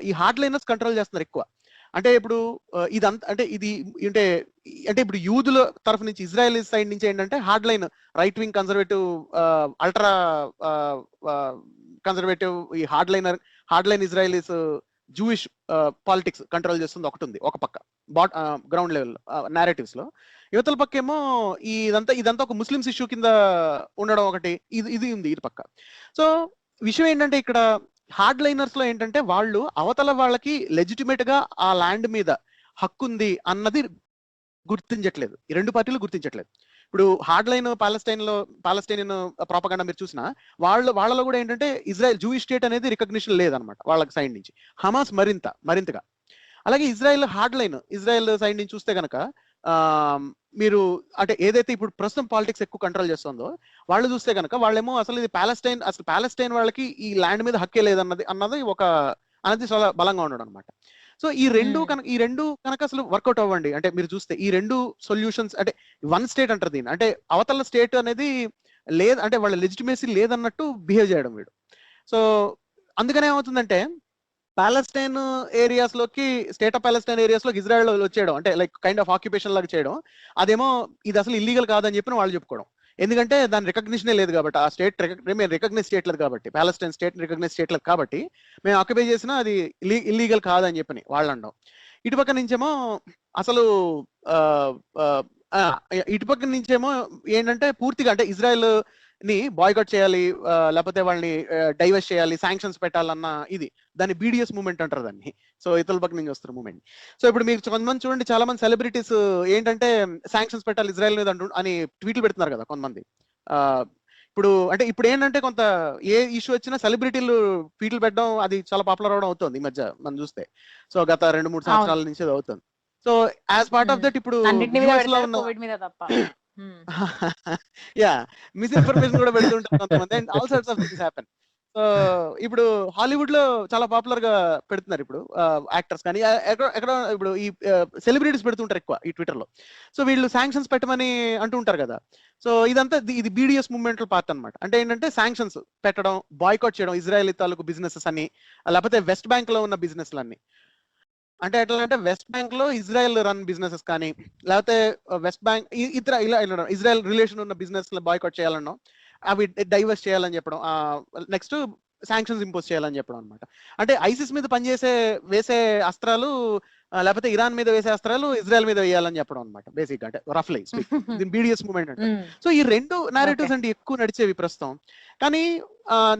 ఈ హార్డ్ లైనర్స్ కంట్రోల్ చేస్తున్నారు ఎక్కువ. అంటే ఇప్పుడు ఇదంతా అంటే ఇది అంటే అంటే ఇప్పుడు యూదుల తరఫు నుంచి, ఇజ్రాయెల్ సైడ్ నుంచి ఏంటంటే hard line right wing conservative, ultra conservative, ఈ hard line Israelis Jewish politics control చేస్తుంది ఒకటి ఉంది ఒక పక్క గ్రౌండ్ లెవెల్ నేరేటివ్స్ లో. యువతల పక్క ఏమో ఇదంతా ఒక ముస్లిమ్స్ ఇష్యూ కింద ఉండడం ఒకటి, ఇది ఉంది ఇటు పక్క. సో విషయం ఏంటంటే ఇక్కడ హార్డ్ లైనర్స్ లో ఏంటంటే వాళ్ళు అవతల వాళ్ళకి లెజిటిమేట్ గా ఆ ల్యాండ్ మీద హక్కు ఉంది అన్నది గుర్తించట్లేదు, ఈ 2 పార్టీలు గుర్తించట్లేదు. ఇప్పుడు హార్డ్ లైన్ పాలస్టైనియన్ ప్రాపగండా మీరు చూసినా వాళ్ళలో కూడా ఏంటంటే ఇజ్రాయెల్ జూయిష్ స్టేట్ అనేది రికగ్నిషన్ లేదనమాట వాళ్ళకి సైడ్ నుంచి. హమాస్ మరింతగా. అలాగే ఇజ్రాయెల్ సైడ్ నుంచి చూస్తే కనుక మీరు అంటే ఏదైతే ఇప్పుడు ప్రస్తుతం పాలిటిక్స్ ఎక్కువ కంట్రోల్ చేస్తుందో వాళ్ళు చూస్తే కనుక వాళ్ళేమో అసలు ఇది పాలస్టైన్ వాళ్ళకి ఈ ల్యాండ్ మీద హక్కే లేదన్నది చాలా బలంగా ఉండడం అనమాట. సో ఈ రెండు కనుక అసలు వర్కౌట్ అవ్వండి అంటే మీరు చూస్తే ఈ 2 సొల్యూషన్స్ అంటే వన్ స్టేట్ అంటారు దీన్ని, అంటే అవతల స్టేట్ అనేది లేదు అంటే వాళ్ళ లెజిటిమేసీ లేదన్నట్టు బిహేవ్ చేయడం వీడు. సో అందుకనే ఏమవుతుందంటే పాలస్టైన్ ఏరియాస్ లోకి, స్టేట్ ఆఫ్ పాలస్టైన్ ఏరియాస్ లోకి ఇజ్రాయెల్ వచ్చేయడం, అంటే లైక్ కైండ్ ఆఫ్ ఆక్యుపేషన్ లాగా చేయడం, అదేమో ఇది అసలు ఇల్లీగల్ కాదని చెప్పి వాళ్ళు చెప్పుకోవడం. ఎందుకంటే దాని రికగ్నిషనే లేదు కాబట్టి, ఆ స్టేట్ మేము రికగ్నైజ్ చేయట్లేదు కాబట్టి, పాలస్టైన్ స్టేట్ రికగ్నైజ్ చేయట్లేదు కాబట్టి మేము ఆక్యుపై చేసినా అది ఇల్లీగల్ కాదని చెప్పని వాళ్ళు అనడం. ఇటుపక్క నుంచేమో అసలు ఇటుపక్క నుంచేమో ఏంటంటే పూర్తిగా అంటే ఇజ్రాయెల్ ని బాయ్కాట్ చేయాలి, లేకపోతే వాళ్ళని డైవర్స్ చేయాలి, శాంక్షన్స్ పెట్టాలన్న ఇది, దాన్ని బీడిఎస్ మూవ్మెంట్ అంటారు దాన్ని. సో ఇతరుల పక్క నుంచి వస్తారు మూవ్మెంట్. సో ఇప్పుడు మీకు కొంతమంది చూడండి, చాలా మంది సెలబ్రిటీస్ ఏంటంటే శాంక్షన్స్ పెట్టాలి ఇజ్రాయెల్ మీద అని ట్వీట్లు పెడుతున్నారు కదా కొంతమంది. ఇప్పుడు ఏంటంటే కొంత ఏ ఇష్యూ వచ్చినా సెలబ్రిటీలు ట్వీట్లు పెట్టడం అది చాలా పాపులర్ అవడం అవుతుంది ఈ మధ్య మనం చూస్తే. సో గత 2-3 సంవత్సరాల నుంచి అది అవుతుంది. So as part of that ఇప్పుడు యా మిస్ఇన్ఫర్మేషన్ కూడా పెడుతుంటారు కొంతమంది, and all sorts of things happen. So ఇప్పుడు హాలీవుడ్ లో చాలా పాపులర్ గా పెడుతున్నారు ఇప్పుడు యాక్టర్స్ కానీ ఎక్కడ ఇప్పుడు ఈ సెలబ్రిటీస్ పెడుతుంటారు ఎక్కువ ఈ ట్విట్టర్ లో. సో వీళ్ళు శాంక్షన్స్ పెట్టమని అంటూ ఉంటారు కదా. సో ఇది బీడిఎస్ మూవ్మెంట్ పార్ట్ అనమాట. అంటే ఏంటంటే శాంక్షన్స్ పెట్టడం, బాయ్కాట్ చేయడం ఇజ్రాయెల్ తాలూకు బిజినెసెస్ అని, లేకపోతే వెస్ట్ బ్యాంక్ లో ఉన్న బిజినెస్లన్నీ. అంటే ఎట్లా అంటే వెస్ట్ బ్యాంక్ లో ఇజ్రాయెల్ రన్ బిజినెసెస్ కానీ, లేకపోతే వెస్ట్ బ్యాంక్ ఇతర ఇలా ఇజ్రాయెల్ రిలేషన్ ఉన్న బిజినెస్ బాయ్కాట్ చేయాలన్నా, అవి డైవర్స్ చేయాలని చెప్పడం, నెక్స్ట్ శాంక్షన్స్ ఇంపోజ్ చేయాలని చెప్పడం అనమాట. అంటే ఐసిస్ మీద వేసే అస్త్రాలు, లేకపోతే ఇరాన్ మీద వేసే అస్త్రాలు ఇజ్రాయెల్ మీద వేయాలని చెప్పడం అనమాట బేసిక్ గా, అంటే రఫ్లీ దీని బీడిఎస్ మూవ్మెంట్ అంటే. సో ఈ 2 నారేటివ్స్ అంటే ఎక్కువ నడిచేవి ప్రస్తుతం. కానీ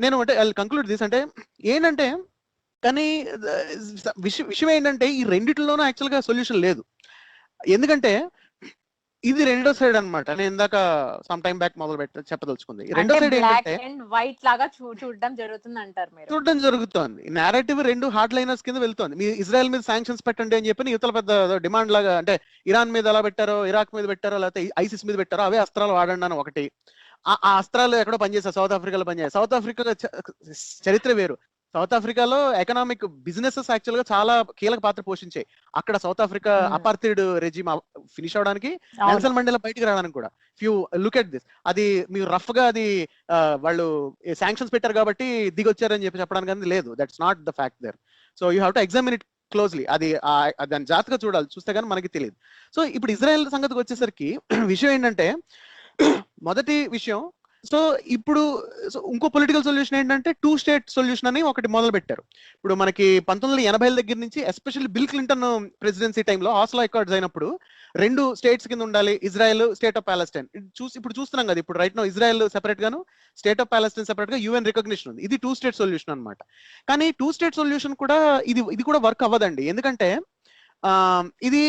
నేను అంటే కంక్లూడ్ దిస్ అంటే ఏంటంటే, కానీ విషయం ఏంటంటే ఈ రెండిట్లోనూ యాక్చువల్ గా సొల్యూషన్ లేదు. ఎందుకంటే ఇది రెండో సైడ్ అనమాట. నేను ఇందాక సమ్ టైమ్ బ్యాక్ చెప్పదలుచుకుంది. రెండో సైడ్ ఏంటంటే వైట్ లాగా చూడడం జరుగుతుంది అంటారు మీరు. చూడడం జరుగుతుంది. నేరేటివ్ 2 హార్డ్ లైనర్స్ కింద వెళ్తుంది. మీ ఇజ్రాయెల్ మీద శాంక్షన్స్ పెట్టండి అని చెప్పి యువతల పెద్ద డిమాండ్ లాగా, అంటే ఇరాన్ మీద ఎలా పెట్టారో, ఇరాక్ మీద పెట్టారో, లేకపోతే ఐసిస్ మీద పెట్టారో అవే అస్త్రాలు వాడండి అని ఒకటి. ఆ అస్త్రాలు ఎక్కడో పనిచేస్తాయి, సౌత్ ఆఫ్రికాలో పనిచేస్తాయి. సౌత్ ఆఫ్రికా చరిత్ర వేరు. సౌత్ ఆఫ్రికాలో ఎకనామిక్ బిజినెసెస్ యాక్చువల్ గా చాలా కీలక పాత్ర పోషించాయి. అక్కడ south Africa apartheid regime finish అవడానికి, నెల్సన్ మండేలా బయటికి రావడానికి కూడా. ఫ్యూ లుక్ ఎట్ దిస్, అది మీరు రఫ్ గా అది వాళ్ళు శాంక్షన్స్ పెట్టారు కాబట్టి దిగొచ్చారని చెప్పడానికి లేదు. That's not the fact there. So you have to examine it closely. అది దాని జాగ్రత్తగా చూడాలి, చూస్తే కానీ మనకి తెలియదు. సో ఇప్పుడు ఇజ్రాయెల్ సంగతికి వచ్చేసరికి విషయం ఏంటంటే, మొదటి విషయం, సో ఇప్పుడు ఇంకో పొలిటికల్ సొల్యూషన్ ఏంటంటే 2 స్టేట్ సొల్యూషన్ అని ఒకటి మొదలు పెట్టారు. ఇప్పుడు మనకి 1980 దగ్గర నుంచి, ఎస్పెషల్లీ బిల్ క్లింటన్ ప్రెసిడెన్సీ టైంలో ఆస్లో అకార్డ్స్ అయినప్పుడు 2 స్టేట్స్ కింద ఉండాలి, ఇజ్రాయెల్, స్టేట్ ఆఫ్ పాలెస్టైన్. ఇప్పుడు చూస్తున్నాం కదా, ఇప్పుడు రైట్ నో ఇజ్రాయెల్ సెపరేట్ గాను, స్టేట్ ఆఫ్ పాలెస్టైన్ సెపరేట్ గా UN రికగ్నిషన్ ఉంది. ఇది 2 స్టేట్ సొల్యూషన్ అనమాట. కానీ 2 స్టేట్ సొల్యూషన్ కూడా ఇది కూడా వర్క్ అవ్వదండి. ఎందుకంటే ఇది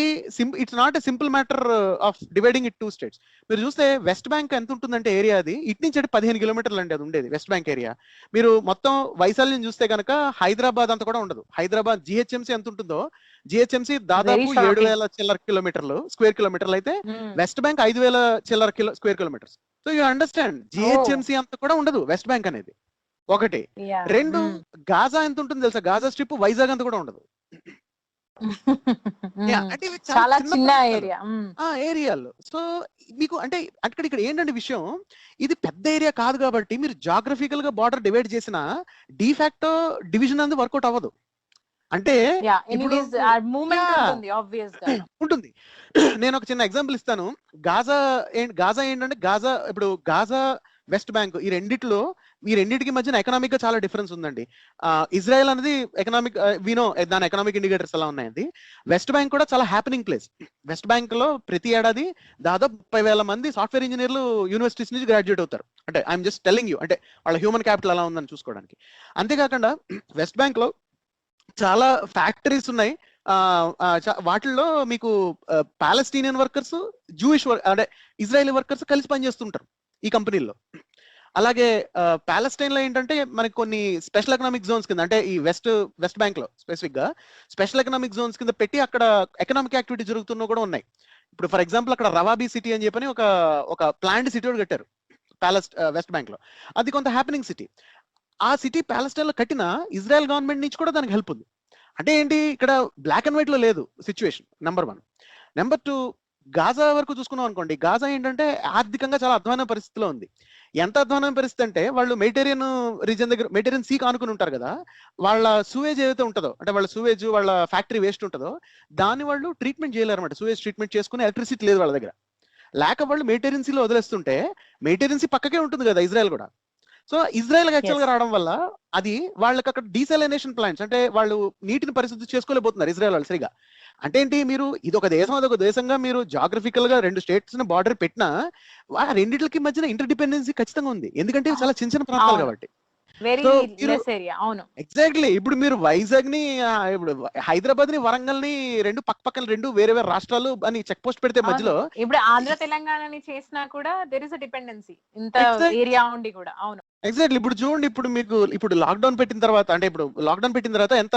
it's not a simple matter of dividing it 2 states. మీరు చూస్తే వెస్ట్ బ్యాంక్ ఎంత ఉంటుందంటే ఏరియా, అది ఇటు నుంచి 15 కిలోమీటర్లు అండి అది ఉండేది వెస్ట్ బ్యాంక్ ఏరియా. మీరు మొత్తం వైశాల్యం చూస్తే కనుక హైదరాబాద్ అంత కూడా ఉండదు. హైదరాబాద్ GHMC ఎంత ఉంటుందో, GHMC దాదాపు 7,000 చిల్లర కిలోమీటర్లు, స్క్వేర్ కిలోమీటర్లు అయితే వెస్ట్ బ్యాంక్ 5,000 చిల్లర square kilometres. So you understand, GHMC అంత కూడా ఉండదు వెస్ట్ బ్యాంక్ అనేది, ఒకటి. 2, గాజా ఎంత ఉంటుంది తెలుసా? గాజా స్ట్రిప్ వైజాగ్ అంత కూడా ఉండదు. చాలా చిన్న ఏరియాలో. సో మీకు అంటే ఇక్కడ ఏంటంటే విషయం, ఇది పెద్ద ఏరియా కాదు కాబట్టి మీరు జాగ్రఫికల్ గా బార్డర్ డివైడ్ చేసిన డిఫాక్టో డివిజన్ అనేది వర్కౌట్ అవ్వదు. అంటే ఉంటుంది. నేను ఒక చిన్న ఎగ్జాంపుల్ ఇస్తాను. గాజా ఏంటంటే, ఇప్పుడు గాజా, వెస్ట్ బ్యాంక్, ఈ రెండింటికి మధ్యన ఎకనామిక్ గా చాలా డిఫరెన్స్ ఉందండి. ఇజ్రాయెల్ అనేది ఎకనామిక్, వినో దాని ఎకనామిక్ ఇండికేటర్స్ ఎలా ఉన్నాయండి. వెస్ట్ బ్యాంక్ కూడా చాలా హ్యాపెనింగ్ ప్లేస్. వెస్ట్ బ్యాంక్ లో ప్రతి ఏడాది దాదాపు 30,000 మంది సాఫ్ట్వేర్ ఇంజనీర్లు యూనివర్సిటీస్ నుంచి గ్రాడ్యుయేట్ అవుతారు. అంటే ఐఎమ్ జస్ట్ టెల్లింగ్ యూ, అంటే వాళ్ళ హ్యూమన్ క్యాపిటల్ ఎలా ఉందని చూసుకోవడానికి. అంతేకాకుండా వెస్ట్ బ్యాంక్ లో చాలా ఫ్యాక్టరీస్ ఉన్నాయి. వాటిల్లో మీకు పాలస్తీనియన్ వర్కర్స్, జూయిష్ అంటే ఇజ్రాయెలీ వర్కర్స్ కలిసి పనిచేస్తుంటారు ఈ కంపెనీల్లో. అలాగే పాలస్తైన్ లో ఏంటంటే మనకి కొన్ని స్పెషల్ ఎకనామిక్ జోన్స్ కింద, అంటే ఈ వెస్ట్ బ్యాంక్ లో స్పెసిఫిక్ గా స్పెషల్ ఎకనామిక్ జోన్స్ కింద పెట్టి అక్కడ ఎకనామిక్ యాక్టివిటీ జరుగుతున్నా కూడా ఉన్నాయి. ఇప్పుడు ఫర్ ఎగ్జాంపుల్ అక్కడ రవాబీ సిటీ అని చెప్పని ఒక ప్లాండ్ సిటీ కూడా కట్టారు వెస్ట్ బ్యాంక్ లో. అది కొంత హ్యాపెనింగ్ సిటీ. ఆ సిటీ పాలస్టైన్ లో కట్టిన ఇజ్రాయెల్ గవర్నమెంట్ నుంచి కూడా దానికి హెల్ప్ ఉంది. అంటే ఏంటి, ఇక్కడ బ్లాక్ అండ్ వైట్ లో లేదు సిచ్యువేషన్, నెంబర్ 1. నెంబర్ 2, గాజా వరకు చూసుకున్నాం అనుకోండి, గాజా ఏంటంటే ఆర్థికంగా చాలా అధ్వాన పరిస్థితిలో ఉంది. ఎంత అధ్వాన పరిస్థితి అంటే, వాళ్ళు మెడిటేరియన్ రీజన్ దగ్గర, మెడిటేరియన్ సీ ఆనుకుని ఉంటారు కదా, వాళ్ళ సూవేజ్ ఏదైతే ఉంటుందో, అంటే వాళ్ళ సూవేజ్, వాళ్ళ ఫ్యాక్టరీ వేస్ట్ ఉంటుందో దాన్ని వాళ్ళు ట్రీట్మెంట్ చేయలేరు అనమాట. సూవేజ్ ట్రీట్మెంట్ చేసుకుని ఎలక్ట్రిసిటీ లేదు వాళ్ళ దగ్గర. లేక వాళ్ళు మెడిటేరియన్ సీలో వదిలేస్తుంటే, మెడిటేరియన్ సీ పక్కకే ఉంటుంది కదా ఇజ్రాయెల్ కూడా. సో ఇజ్రాయెల్ యాక్చువల్ గా రావడం వల్ల అది వాళ్ళకి అక్కడ డీసెలినేషన్ ప్లాంట్స్, అంటే వాళ్ళు నీటిని పరిశుద్ధి చేసుకోలేకపోతున్నారు ఇజ్రాయెల్ వాళ్ళు సరిగా. అంటే ఏంటి, మీరు ఇదొక దేశం అదొక దేశంగా మీరు జాగ్రఫికల్ గా 2 స్టేట్స్ బార్డర్ పెట్టినా ఆ రెండింటికి మధ్యన ఇంటర్ డిపెండెన్సీ ఖచ్చితంగా ఉంది. ఎందుకంటే ఇవి చాలా చిన్న చిన్న ప్రాంతాలు కాబట్టి. ఎగ్జాక్ట్లీ. ఇప్పుడు మీరు వైజాగ్ ని, ఇప్పుడు హైదరాబాద్ ని, వరంగల్ ని 2 పక్కన 2 వేరే వేరే రాష్ట్రాలు అని చెక్ పోస్ట్ పెడితే మధ్యలో, ఇప్పుడు ఆంధ్ర తెలంగాణని చేసినా కూడా దేర్ ఇస్ అ డిపెండెన్సీ ఇంత ఏరియా ఉండి కూడా. అవును, ఎగ్జాక్ట్లీ. ఇప్పుడు చూడండి, ఇప్పుడు లాక్డౌన్ పెట్టిన తర్వాత, అంటే ఇప్పుడు లాక్డౌన్ పెట్టిన తర్వాత ఎంత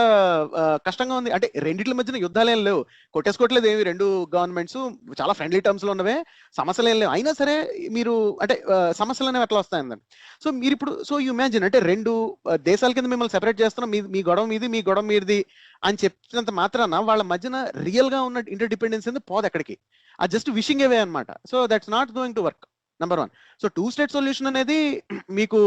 కష్టంగా ఉంది. అంటే రెండిట్ల మధ్యన యుద్ధాలు ఏం లేవు, కొట్టేసుకోవట్లేదు ఏమి, 2 గవర్నమెంట్స్ చాలా ఫ్రెండ్లీ టర్మ్స్ లో ఉన్నవే, సమస్యలు ఏం లేవు. అయినా సరే మీరు అంటే సమస్యలు అనేవి ఎట్లా వస్తాయండి. సో మీరు ఇప్పుడు యూ ఇమాజిన్, అంటే 2 దేశాల కింద మిమ్మల్ని సెపరేట్ చేస్తున్నాం, మీ గొడవ మీది, మీ గొడవ మీది అని చెప్పినంత మాత్రాన వాళ్ళ మధ్యన రియల్ గా ఉన్న ఇంటర్ డిపెండెన్స్ అనేది పోదు ఎక్కడికి. అది జస్ట్ విషింగ్ అవే అనమాట. So that's not going to work, number 1. So 2 state solution అనేది మీకు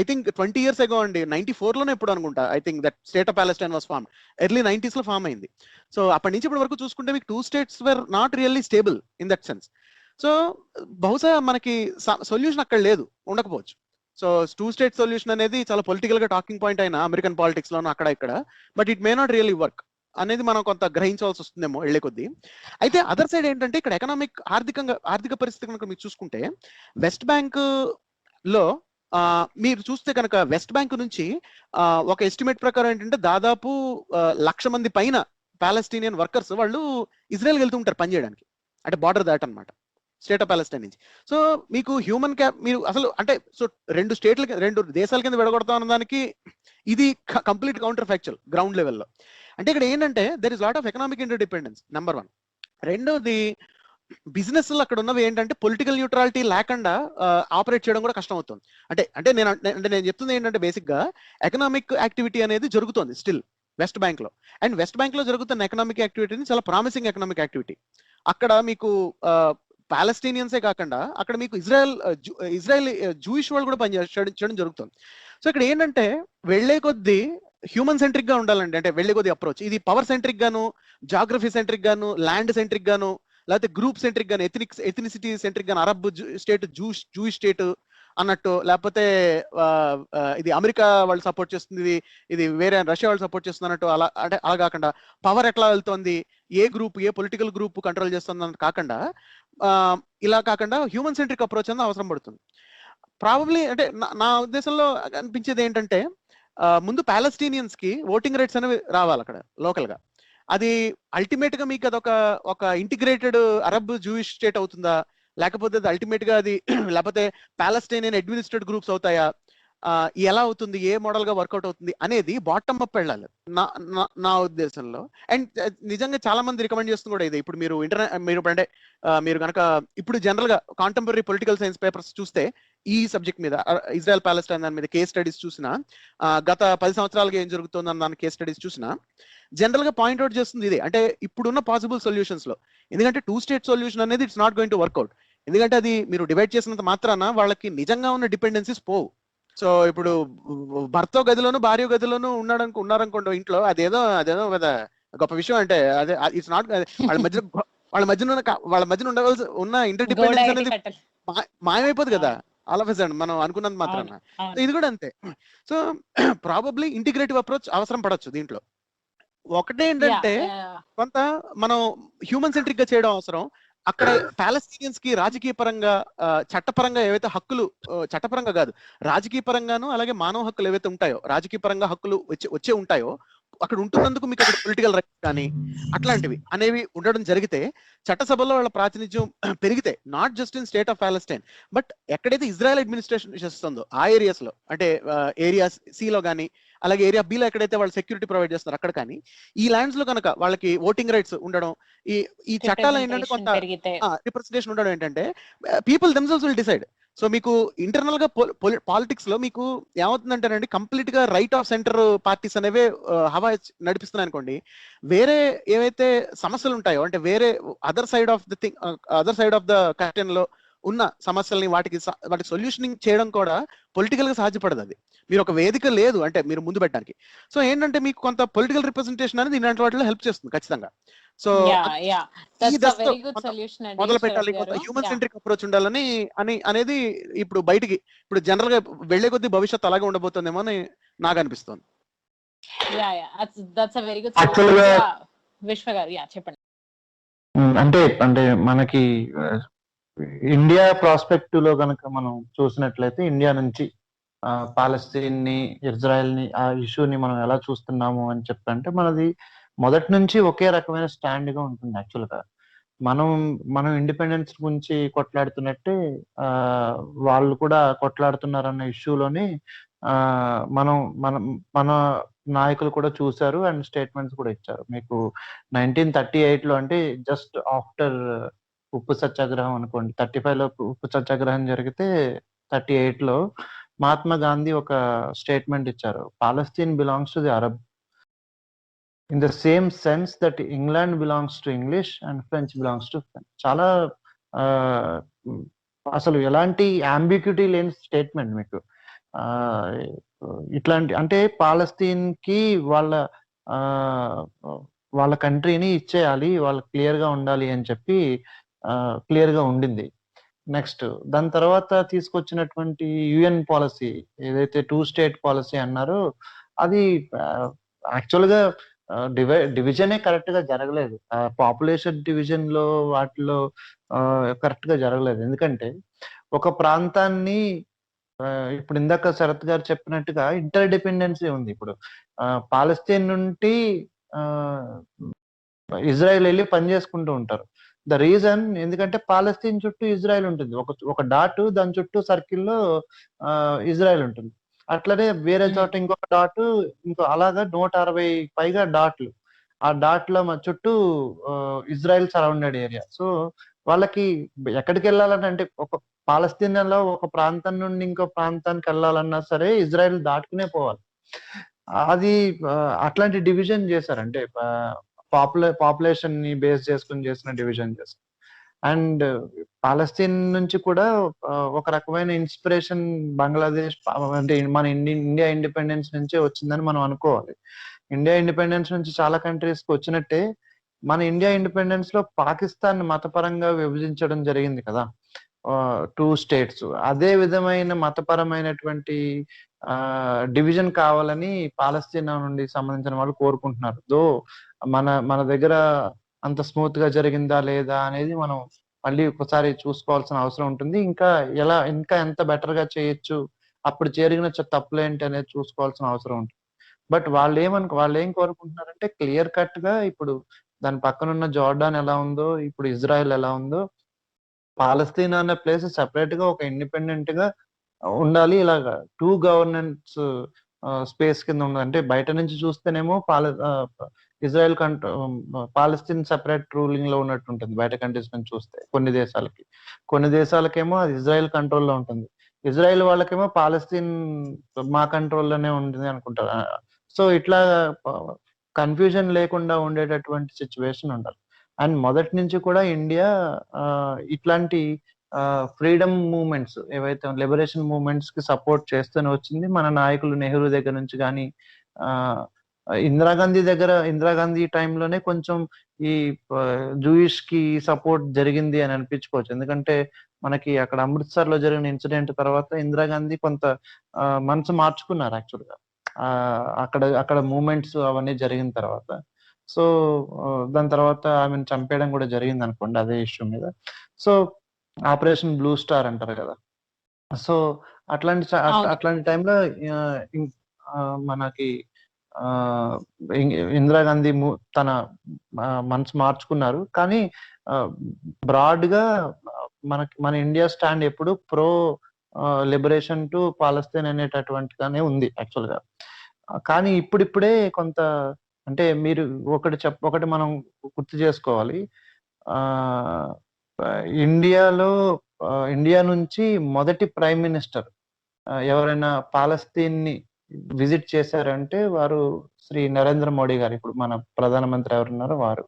ఐ థింక్ 20 years ago అండి, 94 లోనే ఎప్పుడు అనుకుంటా, I think that state of Palestine was formed, early 90s లో ఫార్మ్ అయింది. సో అప్పటి నుంచి ఇప్పటి వరకు చూసుకుంటే మీకు 2 states were not really stable in that sense. So బహుశా మనకి సొల్యూషన్ అక్కడ లేదు, ఉండకపోవచ్చు. సో 2 స్టేట్ సొల్యూషన్ అనేది చాలా పొలిటికల్ గా టాకింగ్ పాయింట్ అయినా అమెరికన్ పాలిటిక్స్ లోనూ అక్కడ ఇక్కడ, but it may not really work అనేది మనం కొంత గ్రహించవలసి వస్తుందేమో వెళ్లే కొద్దీ. అయితే అదర్ సైడ్ ఏంటంటే, ఇక్కడ ఆర్థిక పరిస్థితి కనుక మీరు చూసుకుంటే, వెస్ట్ బ్యాంక్ లో మీరు చూస్తే కనుక వెస్ట్ బ్యాంక్ నుంచి ఒక ఎస్టిమేట్ ప్రకారం ఏంటంటే దాదాపు 1,00,000 మంది పైన పాలస్తీనియన్ వర్కర్స్ వాళ్ళు ఇజ్రాయెల్ వెళ్తుంటారు పనిచేయడానికి, అంటే బార్డర్ దాట్ అనమాట, స్టేట్ ఆఫ్ పాలస్టైన్ నుంచి. సో మీకు హ్యూమన్ మీరు అసలు అంటే, సో 2 దేశాల కింద విడగొడతాం అన్న దానికి ఇది కంప్లీట్ కౌంటర్ ఫ్యాక్చువల్ గ్రౌండ్ లెవెల్లో. అంటే ఇక్కడ ఏంటంటే there is lot of economic inter dependence, number 1. రెండోది, బిజినెస్ అక్కడ ఉన్నవి ఏంటంటే పొలిటికల్ న్యూట్రాలిటీ లేకుండా ఆపరేట్ చేయడం కూడా కష్టం అవుతుంది. నేను చెప్తుంది ఏంటంటే బేసిక్ గా ఎకనామిక్ యాక్టివిటీ అనేది జరుగుతుంది స్టిల్ వెస్ట్ బ్యాంక్ లో. అండ్ వెస్ట్ బ్యాంక్ లో జరుగుతున్న ఎకనామిక్ యాక్టివిటీని చాలా ప్రామిసింగ్ ఎకనామిక్ యాక్టివిటీ. అక్కడ మీకు పాలస్తీనియన్సే కాకుండా అక్కడ మీకు ఇజ్రాయెల్ జూయిష్ వాళ్ళు కూడా పనిచేయడం జరుగుతుంది. సో ఇక్కడ ఏంటంటే వెళ్లే కొద్దీ హ్యూమన్ సెంట్రిక్ గా ఉండాలండి. అంటే వెళ్లే కొద్దీ అప్రోచ్ ఇది పవర్ సెంట్రిక్ గాను, జాగ్రఫీ సెంట్రిక్ గాను, ల్యాండ్ సెంట్రిక్ గాను, లేకపోతే గ్రూప్ సెంట్రిక్ గాను, ఎథనిసిటీ సెంట్రిక్ గాను, అరబ్ స్టేట్ జూయిష్ స్టేట్ అన్నట్టు, లేకపోతే ఇది అమెరికా వాళ్ళు సపోర్ట్ చేస్తుంది, ఇది వేరే రష్యా వాళ్ళు సపోర్ట్ చేస్తుంది అన్నట్టు, అలా కాకుండా పవర్ ఎట్లా వెళ్తోంది, ఏ పొలిటికల్ గ్రూప్ కంట్రోల్ చేస్తుంది అన్నట్టు కాకుండా ఇలా కాకుండా హ్యూమన్ సెంట్రిక్ అప్రోచ్ అనేది అవసరం పడుతుంది. ప్రాబబ్లీ అంటే నా ఉద్దేశంలో అనిపించేది ఏంటంటే ముందు పాలస్తీనియన్స్ కి ఓటింగ్ రైట్స్ అనేవి రావాలి అక్కడ లోకల్ గా. అది అల్టిమేట్ గా మీకు అదొక ఇంటిగ్రేటెడ్ అరబ్ జూయిష్ స్టేట్ అవుతుందా, లేకపోతే అది అల్టిమేట్ గా అది లేకపోతే పాలస్తీనియన్ అడ్మినిస్ట్రేట్ గ్రూప్స్ అవుతాయా, ఎలా అవుతుంది, ఏ మోడల్ గా వర్కౌట్ అవుతుంది అనేది బాటమ్ అప్ వెళ్ళాలి నా ఉద్దేశంలో. అండ్ నిజంగా చాలా మంది రికమెండ్ చేస్తుంది కూడా ఇది. ఇప్పుడు మీరు కనుక ఇప్పుడు జనరల్ గా కాంటెంపరీ పొలిటికల్ సైన్స్ పేపర్స్ చూస్తే ఈ సబ్జెక్ట్ మీద ఇజ్రాయెల్ పాలెస్టైన్ దాని మీద కేస్ స్టడీస్ చూసినా, గత 10 సంవత్సరాలుగా ఏం జరుగుతుందని దాని కేస్ స్టడీస్ చూసినా జనరల్ గా పాయింట్అవుట్ చేస్తుంది ఇదే. అంటే ఇప్పుడున్న పాసిబుల్ సొల్యూషన్స్ లో, ఎందుకంటే 2 స్టేట్ సొల్యూషన్ అనేది it's not going to work out. ఎందుకంటే అది మీరు డివైడ్ చేసినంత మాత్రాన వాళ్ళకి నిజంగా ఉన్న డిపెండెన్సీస్ పోవు. సో ఇప్పుడు భర్త గదిలోను భార్య గదిలోను ఉన్నారనుకోండి ఇంట్లో, అదేదో పెద్ద గొప్ప విషయం. అంటే అదే ఇట్స్ నాట్ వాళ్ళ మధ్యన ఉండవలసి ఉన్న ఇంటర్ డిపెండెన్స్ అనేది మాయమైపోదు కదా ఆల్ ఆఫ్ ఎ సడన్ మనం అనుకున్నంత మాత్రాన. ఇది కూడా అంతే. సో ప్రాబబ్లీ ఇంటిగ్రేటివ్ అప్రోచ్ అవసరం పడొచ్చు దీంట్లో. ఒకటేంటంటే కొంత మనం హ్యూమన్ సెంట్రిక్ గా చేయడం అవసరం. అక్కడ పాలస్తీనియన్స్ కి రాజకీయ పరంగా చట్టపరంగా ఏవైతే హక్కులు, చట్టపరంగా కాదు రాజకీయ పరంగాను, అలాగే మానవ హక్కులు ఏవైతే ఉంటాయో, రాజకీయ పరంగా హక్కులు వచ్చే ఉంటాయో అక్కడ ఉంటున్నందుకు మీకు అక్కడ పొలిటికల్ రైట్స్ కానీ అట్లాంటివి అనేవి ఉండడం జరిగితే, చట్టసభలో వాళ్ళ ప్రాతినిధ్యం పెరిగితే, not just in state of Palestine but ఎక్కడైతే ఇజ్రాయెల్ అడ్మినిస్ట్రేషన్ చేస్తుందో ఆ ఏరియాస్ లో, అంటే ఏరియా సిలో కానీ అలాగే ఏరియా బిలో ఎక్కడైతే వాళ్ళు సెక్యూరిటీ ప్రొవైడ్ చేస్తున్నారు అక్కడ కానీ ఈ ల్యాండ్స్ లో కనుక వాళ్ళకి ఓటింగ్ రైట్స్ ఉండడం, ఈ చట్టాలు ఏంటంటే కొంత రిప్రజెంటేషన్ ఉండడం ఏంటంటే people themselves will decide. So మీకు ఇంటర్నల్ గా పాలిటిక్స్ లో మీకు ఏమవుతుందంటేనండి, కంప్లీట్ గా రైట్ ఆఫ్ సెంటర్ పార్టీస్ అనేవే హవా నడిపిస్తున్నాయి అనుకోండి. వేరే ఏవైతే సమస్యలు ఉంటాయో, అంటే వేరే other side of the curtain లో ఉన్న సమస్యల్ని వాటికి సొల్యూషనింగ్ చేయడం కూడా పొలిటికల్ గా సాధ్యపడదు. అది మీరు ఒక వేదిక లేదు అంటే మీరు ముందు పెట్టడానికి. సో ఏంటంటే మీకు కొంత పొలిటికల్ రిప్రజెంటేషన్ అనేది ఇలాంటి వాటిలో హెల్ప్ చేస్తుంది ఖచ్చితంగా. సో మొదలు పెట్టాలి, కొంత హ్యూమన్ సెంట్రిక్ అప్రోచ్ ఉండాలని అనేది ఇప్పుడు జనరల్ గా వెళ్లే కొద్దీ భవిష్యత్తు అలాగే ఉండబోతుందేమో అని నాకు అనిపిస్తుంది. చెప్పండి. అంటే మనకి ఇండియా ప్రాస్పెక్టివ్ లో కనుక మనం చూసినట్లయితే, ఇండియా నుంచి పాలస్తీన్ ని, ఇజ్రాయెల్ ని, ఆ ఇష్యూని మనం ఎలా చూస్తున్నాము అని చెప్పంటే, మనది మొదటి నుంచి ఒకే రకమైన స్టాండ్ గా ఉంటుంది. యాక్చువల్ గా మనం ఇండిపెండెన్స్ గురించి కొట్లాడుతున్నట్టే వాళ్ళు కూడా కొట్లాడుతున్నారన్న ఇష్యూలోని మన నాయకులు కూడా చూశారు అండ్ స్టేట్మెంట్స్ కూడా ఇచ్చారు. మీకు 1938 లో, అంటే జస్ట్ ఆఫ్టర్ ఉప్పు సత్యాగ్రహం అనుకోండి, 35 లో ఉప్పు సత్యాగ్రహం జరిగితే 38 లో మహాత్మా గాంధీ ఒక స్టేట్మెంట్ ఇచ్చారు. Palestine belongs to the Arab in the same sense that England belongs to English and French belongs to French. చాలా అసలు ఎలాంటి అంబిగ్యూటీ లేని స్టేట్మెంట్ మీకు. ఇట్లాంటి, అంటే పాలస్తీన్ కి వాళ్ళ కంట్రీని ఇచ్చేయాలి, వాళ్ళు క్లియర్ గా ఉండాలి అని చెప్పి క్లియర్ గా ఉండింది. నెక్స్ట్ దాని తర్వాత తీసుకొచ్చినటువంటి యుఎన్ పాలసీ ఏదైతే 2 స్టేట్ పాలసీ అన్నారో, అది యాక్చువల్ గా డివిజనే కరెక్ట్ గా జరగలేదు. పాపులేషన్ డివిజన్ లో వాటిలో కరెక్ట్ గా జరగలేదు. ఎందుకంటే ఒక ప్రాంతాన్ని ఇప్పుడు ఇందాక శరత్ గారు చెప్పినట్టుగా ఇంటర్ డిపెండెన్సీ ఉంది. ఇప్పుడు పాలస్తీన్ నుండి ఇజ్రాయెల్ వెళ్ళి పని చేసుకుంటూ ఉంటారు. ద రీజన్ ఎందుకంటే పాలస్తీన్ చుట్టూ ఇజ్రాయెల్ ఉంటుంది. ఒక డాట్, దాని చుట్టూ సర్కిల్లో ఇజ్రాయెల్ ఉంటుంది. అట్లనే వేరే చోట ఇంకొక డాట్, అలాగా 160 పైగా డాట్లు. ఆ డాట్ల చుట్టూ ఇజ్రాయెల్ సరౌండెడ్ ఏరియా. సో వాళ్ళకి ఎక్కడికి వెళ్ళాలని అంటే ఒక పాలస్తీనాలో ఒక ప్రాంతం నుండి ఇంకో ప్రాంతానికి వెళ్ళాలన్నా సరే ఇజ్రాయెల్ దాటుకునే పోవాలి. అది అట్లాంటి డివిజన్ చేశారు. అంటే పాపులేషన్ ని బేస్ చేసుకొని చేసిన డివిజన్ చేశారు. అండ్ పాలస్తీన్ నుంచి కూడా ఒక రకమైన ఇన్స్పిరేషన్ బంగ్లాదేశ్ అంటే మన ఇండియా ఇండిపెండెన్స్ నుంచే వచ్చిందని మనం అనుకోవాలి. ఇండియా ఇండిపెండెన్స్ నుంచి చాలా కంట్రీస్ కి వచ్చినట్టే మన ఇండియా ఇండిపెండెన్స్ లో పాకిస్తాన్ మతపరంగా విభజించడం జరిగింది కదా. 2 స్టేట్స్. అదే విధమైన మతపరమైనటువంటి డివిజన్ కావాలని పాలస్తీనా నుండి సంబంధించిన వాళ్ళు కోరుకుంటున్నారు. మన మన దగ్గర అంత స్మూత్ గా జరిగిందా లేదా అనేది మనం మళ్ళీ ఒకసారి చూసుకోవాల్సిన అవసరం ఉంటుంది. ఇంకా ఎంత బెటర్ గా చేయొచ్చు, అప్పుడు జరిగిన తప్పులేంటి అనేది చూసుకోవాల్సిన అవసరం ఉంటుంది. బట్ వాళ్ళేం కోరుకుంటున్నారంటే క్లియర్ కట్ గా ఇప్పుడు దాని పక్కనున్న జోర్డాన్ ఎలా ఉందో, ఇప్పుడు ఇజ్రాయెల్ ఎలా ఉందో, పాలస్తీనా అనే ప్లేస్ సెపరేట్ గా ఒక ఇండిపెండెంట్ గా ఉండాలి. ఇలాగ 2 గవర్నెన్స్ స్పేస్ కింద ఉండాలి. అంటే బయట నుంచి చూస్తేనేమో ఇజ్రాయెల్ పాలస్తీన్ సెపరేట్ రూలింగ్ లో ఉన్నట్టు ఉంటుంది బయట కంట్రీస్ నుంచి చూస్తే కొన్ని దేశాలకేమో అది ఇజ్రాయెల్ కంట్రోల్ లో ఉంటుంది. ఇజ్రాయెల్ వాళ్ళకేమో పాలస్తీన్ మా కంట్రోల్లోనే ఉంటుంది అనుకుంటారు. సో ఇట్లా కన్ఫ్యూజన్ లేకుండా ఉండేటటువంటి సిచ్యువేషన్ ఉండాలి. అండ్ మొదటి నుంచి కూడా ఇండియా ఇట్లాంటి ఫ్రీడమ్ మూవ్మెంట్స్ ఏవైతే లిబరేషన్ మూవ్మెంట్స్ కి సపోర్ట్ చేస్తూనే వచ్చింది. మన నాయకులు నెహ్రూ దగ్గర నుంచి కానీ ఇందిరాగాంధీ టైంలోనే కొంచెం ఈ జూయిష్ కి సపోర్ట్ జరిగింది అని అనిపించుకోవచ్చు. ఎందుకంటే మనకి అక్కడ అమృత్సర్ లో జరిగిన ఇన్సిడెంట్ తర్వాత ఇందిరాగాంధీ కొంత మనసు మార్చుకున్నారు యాక్చువల్ గా. అక్కడ మూమెంట్స్ అవన్నీ జరిగిన తర్వాత. సో దాని తర్వాత ఆమెను చంపేయడం కూడా జరిగింది అనుకోండి అదే ఇష్యూ మీద. సో ఆపరేషన్ బ్లూ స్టార్ అంటారు కదా. సో అట్లాంటి టైంలో మనకి ఇందిరాగాంధీ తన మనసు మార్చుకున్నారు. కానీ బ్రాడ్ గా మన ఇండియా స్టాండ్ ఎప్పుడు ప్రో లిబరేషన్ టు పాలస్తీన్ అనేటటువంటిగానే ఉంది యాక్చువల్ గా. కానీ ఇప్పుడిప్పుడే కొంత అంటే మీరు ఒకటి మనం గుర్తు చేసుకోవాలి. ఇండియా నుంచి మొదటి ప్రైమ్ మినిస్టర్ ఎవరైనా పాలస్తీన్ ని విజిట్ చేశారంటే వారు శ్రీ నరేంద్ర మోడీ గారు, ఇప్పుడు మన ప్రధానమంత్రి ఎవరున్నారో వారు.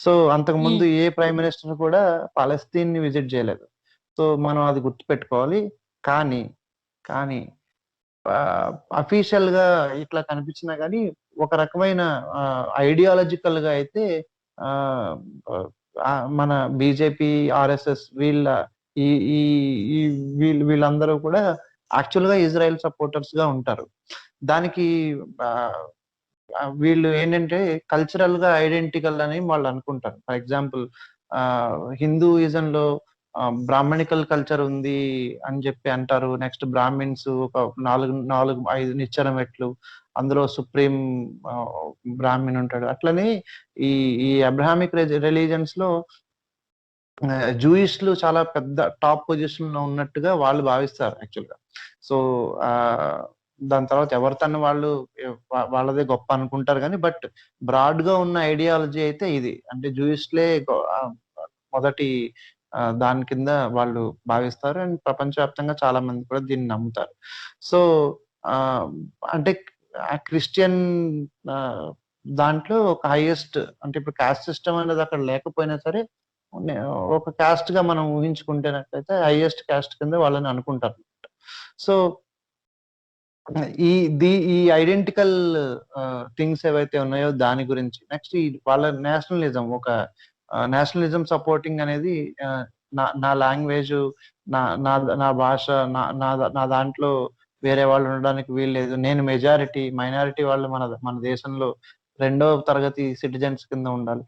సో అంతకు ముందు ఏ ప్రైమ్ మినిస్టర్ కూడా పాలస్తీన్ ని విజిట్ చేయలేదు. సో మనం అది గుర్తు పెట్టుకోవాలి. కానీ అఫీషియల్ గా ఇట్లా కనిపించినా కానీ ఒక రకమైన ఐడియాలజికల్ గా అయితే మన బీజేపీ, ఆర్ఎస్ఎస్ వీళ్ళందరూ కూడా యాక్చువల్ గా ఇజ్రాయెల్ సపోర్టర్స్ గా ఉంటారు. దానికి వీళ్ళు ఏంటంటే కల్చరల్ గా ఐడెంటికల్ అని వాళ్ళు అనుకుంటారు. ఫర్ ఎగ్జాంపుల్ హిందూయిజం లో బ్రాహ్మణికల్ కల్చర్ ఉంది అని చెప్పి అంటారు. నెక్స్ట్ బ్రాహ్మిన్స్ ఒక 4-5 నిచ్చెన మెట్లు, అందులో సుప్రీం బ్రాహ్మణ్ ఉంటాడు. అట్లనే ఈ అబ్రహామిక్ రిలీజన్స్ లో జూయిష్లు చాలా పెద్ద టాప్ పొజిషన్ లో ఉన్నట్టుగా వాళ్ళు భావిస్తారు యాక్చువల్ గా. సో దాని తర్వాత ఎవరితోనే వాళ్ళదే గొప్ప అనుకుంటారు కానీ బట్ బ్రాడ్ గా ఉన్న ఐడియాలజీ అయితే ఇది. అంటే జూయిష్లే మొదటి దాని కింద వాళ్ళు భావిస్తారు. అండ్ ప్రపంచవ్యాప్తంగా చాలా మంది కూడా దీన్ని నమ్ముతారు. సో అంటే క్రిస్టియన్ దాంట్లో ఒక హైయెస్ట్, అంటే ఇప్పుడు కాస్ట్ సిస్టమ్ అనేది అక్కడ లేకపోయినా సరే ఒక కాస్ట్ గా మనం ఊహించుకుంటేనట్లయితే హైయెస్ట్ కాస్ట్ కింద వాళ్ళని అనుకుంటారు. సో ఈ ఐడెంటికల్ థింగ్స్ ఏవైతే ఉన్నాయో దాని గురించి నెక్స్ట్ వాళ్ళ నేషనలిజం సపోర్టింగ్ అనేది నా లాంగ్వేజ్, నా భాష, నా దాంట్లో వేరే వాళ్ళు ఉండడానికి వీల్లేదు, నేను మెజారిటీ, మైనారిటీ వాళ్ళు మన దేశంలో 2వ తరగతి సిటిజన్స్ కింద ఉండాలి,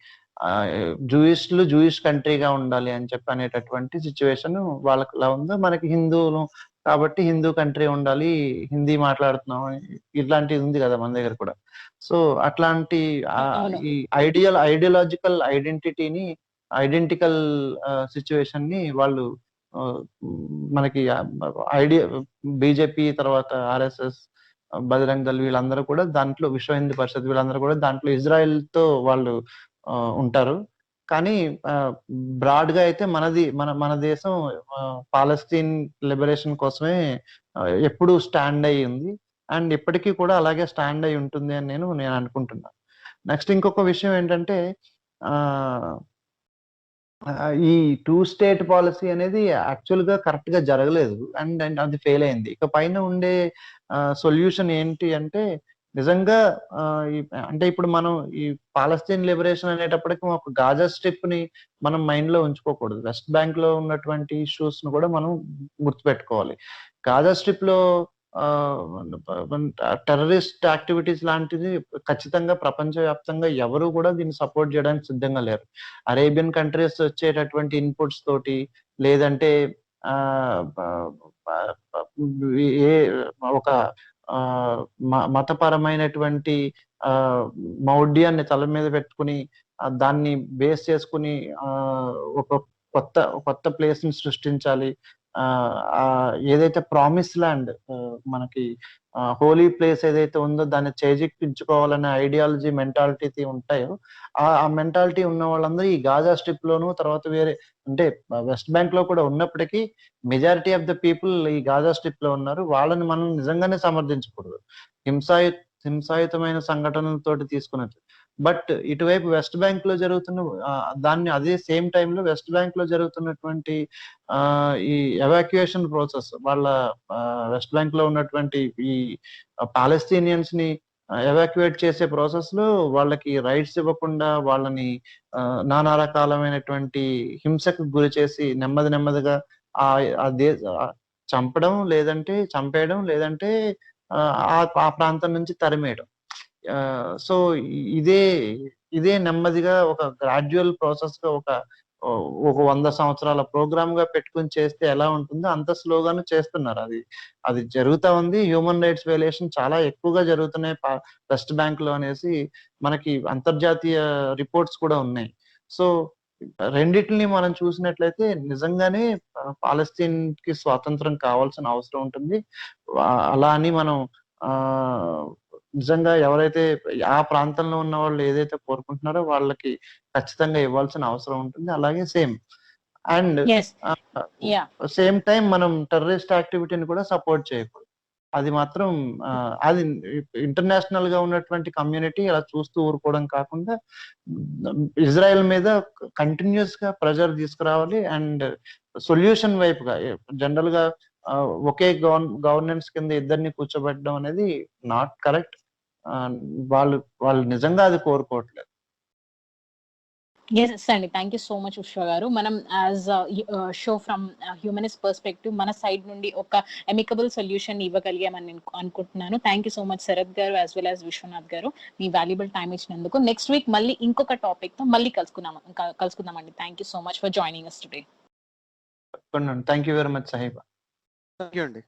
జూయిష్ కంట్రీగా ఉండాలి అని చెప్పి అనేటటువంటి సిచ్యువేషన్ వాళ్ళకి ఎలా ఉందో మనకి హిందువులు కాబట్టి హిందూ కంట్రీ ఉండాలి, హిందీ మాట్లాడుతున్నాం ఇట్లాంటిది ఉంది కదా మన దగ్గర కూడా. సో అట్లాంటి ఈ ఐడియాలజికల్ ఐడెంటిటీని, ఐడెంటికల్ సిచ్యువేషన్ ని వాళ్ళు మనకి బీజేపీ తర్వాత ఆర్ఎస్ఎస్, బజరంగ్ దళ్ వీళ్ళందరూ కూడా దాంట్లో, విశ్వ హిందూ పరిషత్ వీళ్ళందరూ కూడా దాంట్లో ఇజ్రాయెల్ తో వాళ్ళు ఉంటారు. కానీ బ్రాడ్ గా అయితే మన దేశం పాలస్తీన్ లిబరేషన్ కోసమే ఎప్పుడు స్టాండ్ అయ్యి ఉంది. అండ్ ఇప్పటికీ కూడా అలాగే స్టాండ్ అయి ఉంటుంది అని నేను అనుకుంటున్నాను. నెక్స్ట్ ఇంకొక విషయం ఏంటంటే ఈ 2 స్టేట్ పాలసీ అనేది యాక్చువల్ గా కరెక్ట్ గా జరగలేదు. అండ్ అది ఫెయిల్ అయింది. ఇక పైన ఉండే సొల్యూషన్ ఏంటి అంటే నిజంగా అంటే ఇప్పుడు మనం ఈ పాలస్తీన్ లిబరేషన్ అనేటప్పటికి ఒక గాజా స్ట్రిప్ ని మనం మైండ్ లో ఉంచుకోకూడదు. వెస్ట్ బ్యాంక్ లో ఉన్నటువంటి ఇష్యూస్ ను కూడా మనం గుర్తుపెట్టుకోవాలి. గాజా స్ట్రిప్ లో టెర్రరిస్ట్ యాక్టివిటీస్ లాంటిది ఖచ్చితంగా ప్రపంచవ్యాప్తంగా ఎవరు కూడా దీన్ని సపోర్ట్ చేయడానికి సిద్ధంగా లేరు. అరేబియన్ కంట్రీస్ వచ్చేటటువంటి ఇన్పుట్స్ తోటి లేదంటే ఏ ఒక మతపరమైనటువంటి మౌఢ్యాన్ని తల మీద పెట్టుకుని దాన్ని బేస్ చేసుకుని ఒక కొత్త ప్లేస్ ని సృష్టించాలి. ఏదైతే ప్రామిస్ ల్యాండ్ మనకి హోలీ ప్లేస్ ఏదైతే ఉందో దాన్ని చేజిక్కించుకోవాలనే ఐడియాలజీ మెంటాలిటీ ఉంటాయో ఆ మెంటాలిటీ ఉన్న వాళ్ళందరూ ఈ గాజా స్ట్రిప్ లోను తర్వాత వేరే అంటే వెస్ట్ బ్యాంక్ లో కూడా ఉన్నప్పటికీ మెజారిటీ ఆఫ్ ద పీపుల్ ఈ గాజా స్ట్రిప్ లో ఉన్నారు. వాళ్ళని మనం నిజంగానే సమర్థించకూడదు. హింసాయుతమైన సంఘటనలతోటి తీసుకున్నట్టు. బట్ ఇటువైపు వెస్ట్ బ్యాంక్ లో జరుగుతున్న దాన్ని అదే సేమ్ టైంలో వెస్ట్ బ్యాంక్ లో జరుగుతున్నటువంటి ఈ ఎవాక్యుయేషన్ ప్రాసెస్ వాళ్ళ వెస్ట్ బ్యాంక్ లో ఉన్నటువంటి ఈ పాలస్తీనియన్స్ ని ఎవాక్యుయేట్ చేసే ప్రాసెస్ లో వాళ్ళకి రైట్స్ ఇవ్వకుండా వాళ్ళని నానా రకాలమైనటువంటి హింసకు గురి చేసి నెమ్మదిగా చంపేయడం లేదంటే ఆ ప్రాంతం నుంచి తరిమేయడం. సో ఇదే నెమ్మదిగా ఒక గ్రాడ్యువల్ ప్రాసెస్ గా ఒక 100 సంవత్సరాల ప్రోగ్రామ్ గా పెట్టుకుని చేస్తే ఎలా ఉంటుందో అంత స్లోగాను చేస్తున్నారు. అది జరుగుతా ఉంది. హ్యూమన్ రైట్స్ వైలేషన్ చాలా ఎక్కువగా జరుగుతున్నాయి వెస్ట్ బ్యాంక్ లో అనేసి మనకి అంతర్జాతీయ రిపోర్ట్స్ కూడా ఉన్నాయి. సో రెండిటిని మనం చూసినట్లయితే నిజంగానే పాలస్తీన్ కి స్వాతంత్రం కావాల్సిన అవసరం ఉంటుంది. అలా అని మనం నిజంగా ఎవరైతే ఆ ప్రాంతంలో ఉన్న వాళ్ళు ఏదైతే కోరుకుంటున్నారో వాళ్ళకి ఖచ్చితంగా ఇవ్వాల్సిన అవసరం ఉంటుంది. అలాగే అండ్ సేమ్ టైం మనం టెర్రరిస్ట్ యాక్టివిటీని కూడా సపోర్ట్ చేయకూడదు. అది మాత్రం అది ఇంటర్నేషనల్ గా ఉన్నటువంటి కమ్యూనిటీ అలా చూస్తూ ఊరుకోవడం కాకుండా ఇజ్రాయెల్ మీద కంటిన్యూస్ గా ప్రెజర్ తీసుకురావాలి. అండ్ సొల్యూషన్ వైపుగా జనరల్ గా ఒకే గవర్నెన్స్ కింద ఇద్దరిని కూర్చోబెట్టడం అనేది నాట్ కరెక్ట్. వాళ్ళు నిజంగా అది కోరుకోవట్లేదు. ఎస్ అండి, thank you so much Usha garu. మనం as show from humanist perspective మన సైడ్ నుండి ఒక అమికబుల్ సొల్యూషన్ ఇవ్వగలిగామని నేను అనుకుంటున్నాను. Thank you so much Sharath garu as well as Viswanath garu మీ వాల్యుబుల్ టైం ఇచ్చినందుకు. నెక్స్ట్ వీక్ మళ్ళీ ఇంకొక టాపిక్ తో మళ్ళీ కలుసుకుందామండి. Thank you so much for joining us today. Thank you very much Sahiba. Thank you అండి.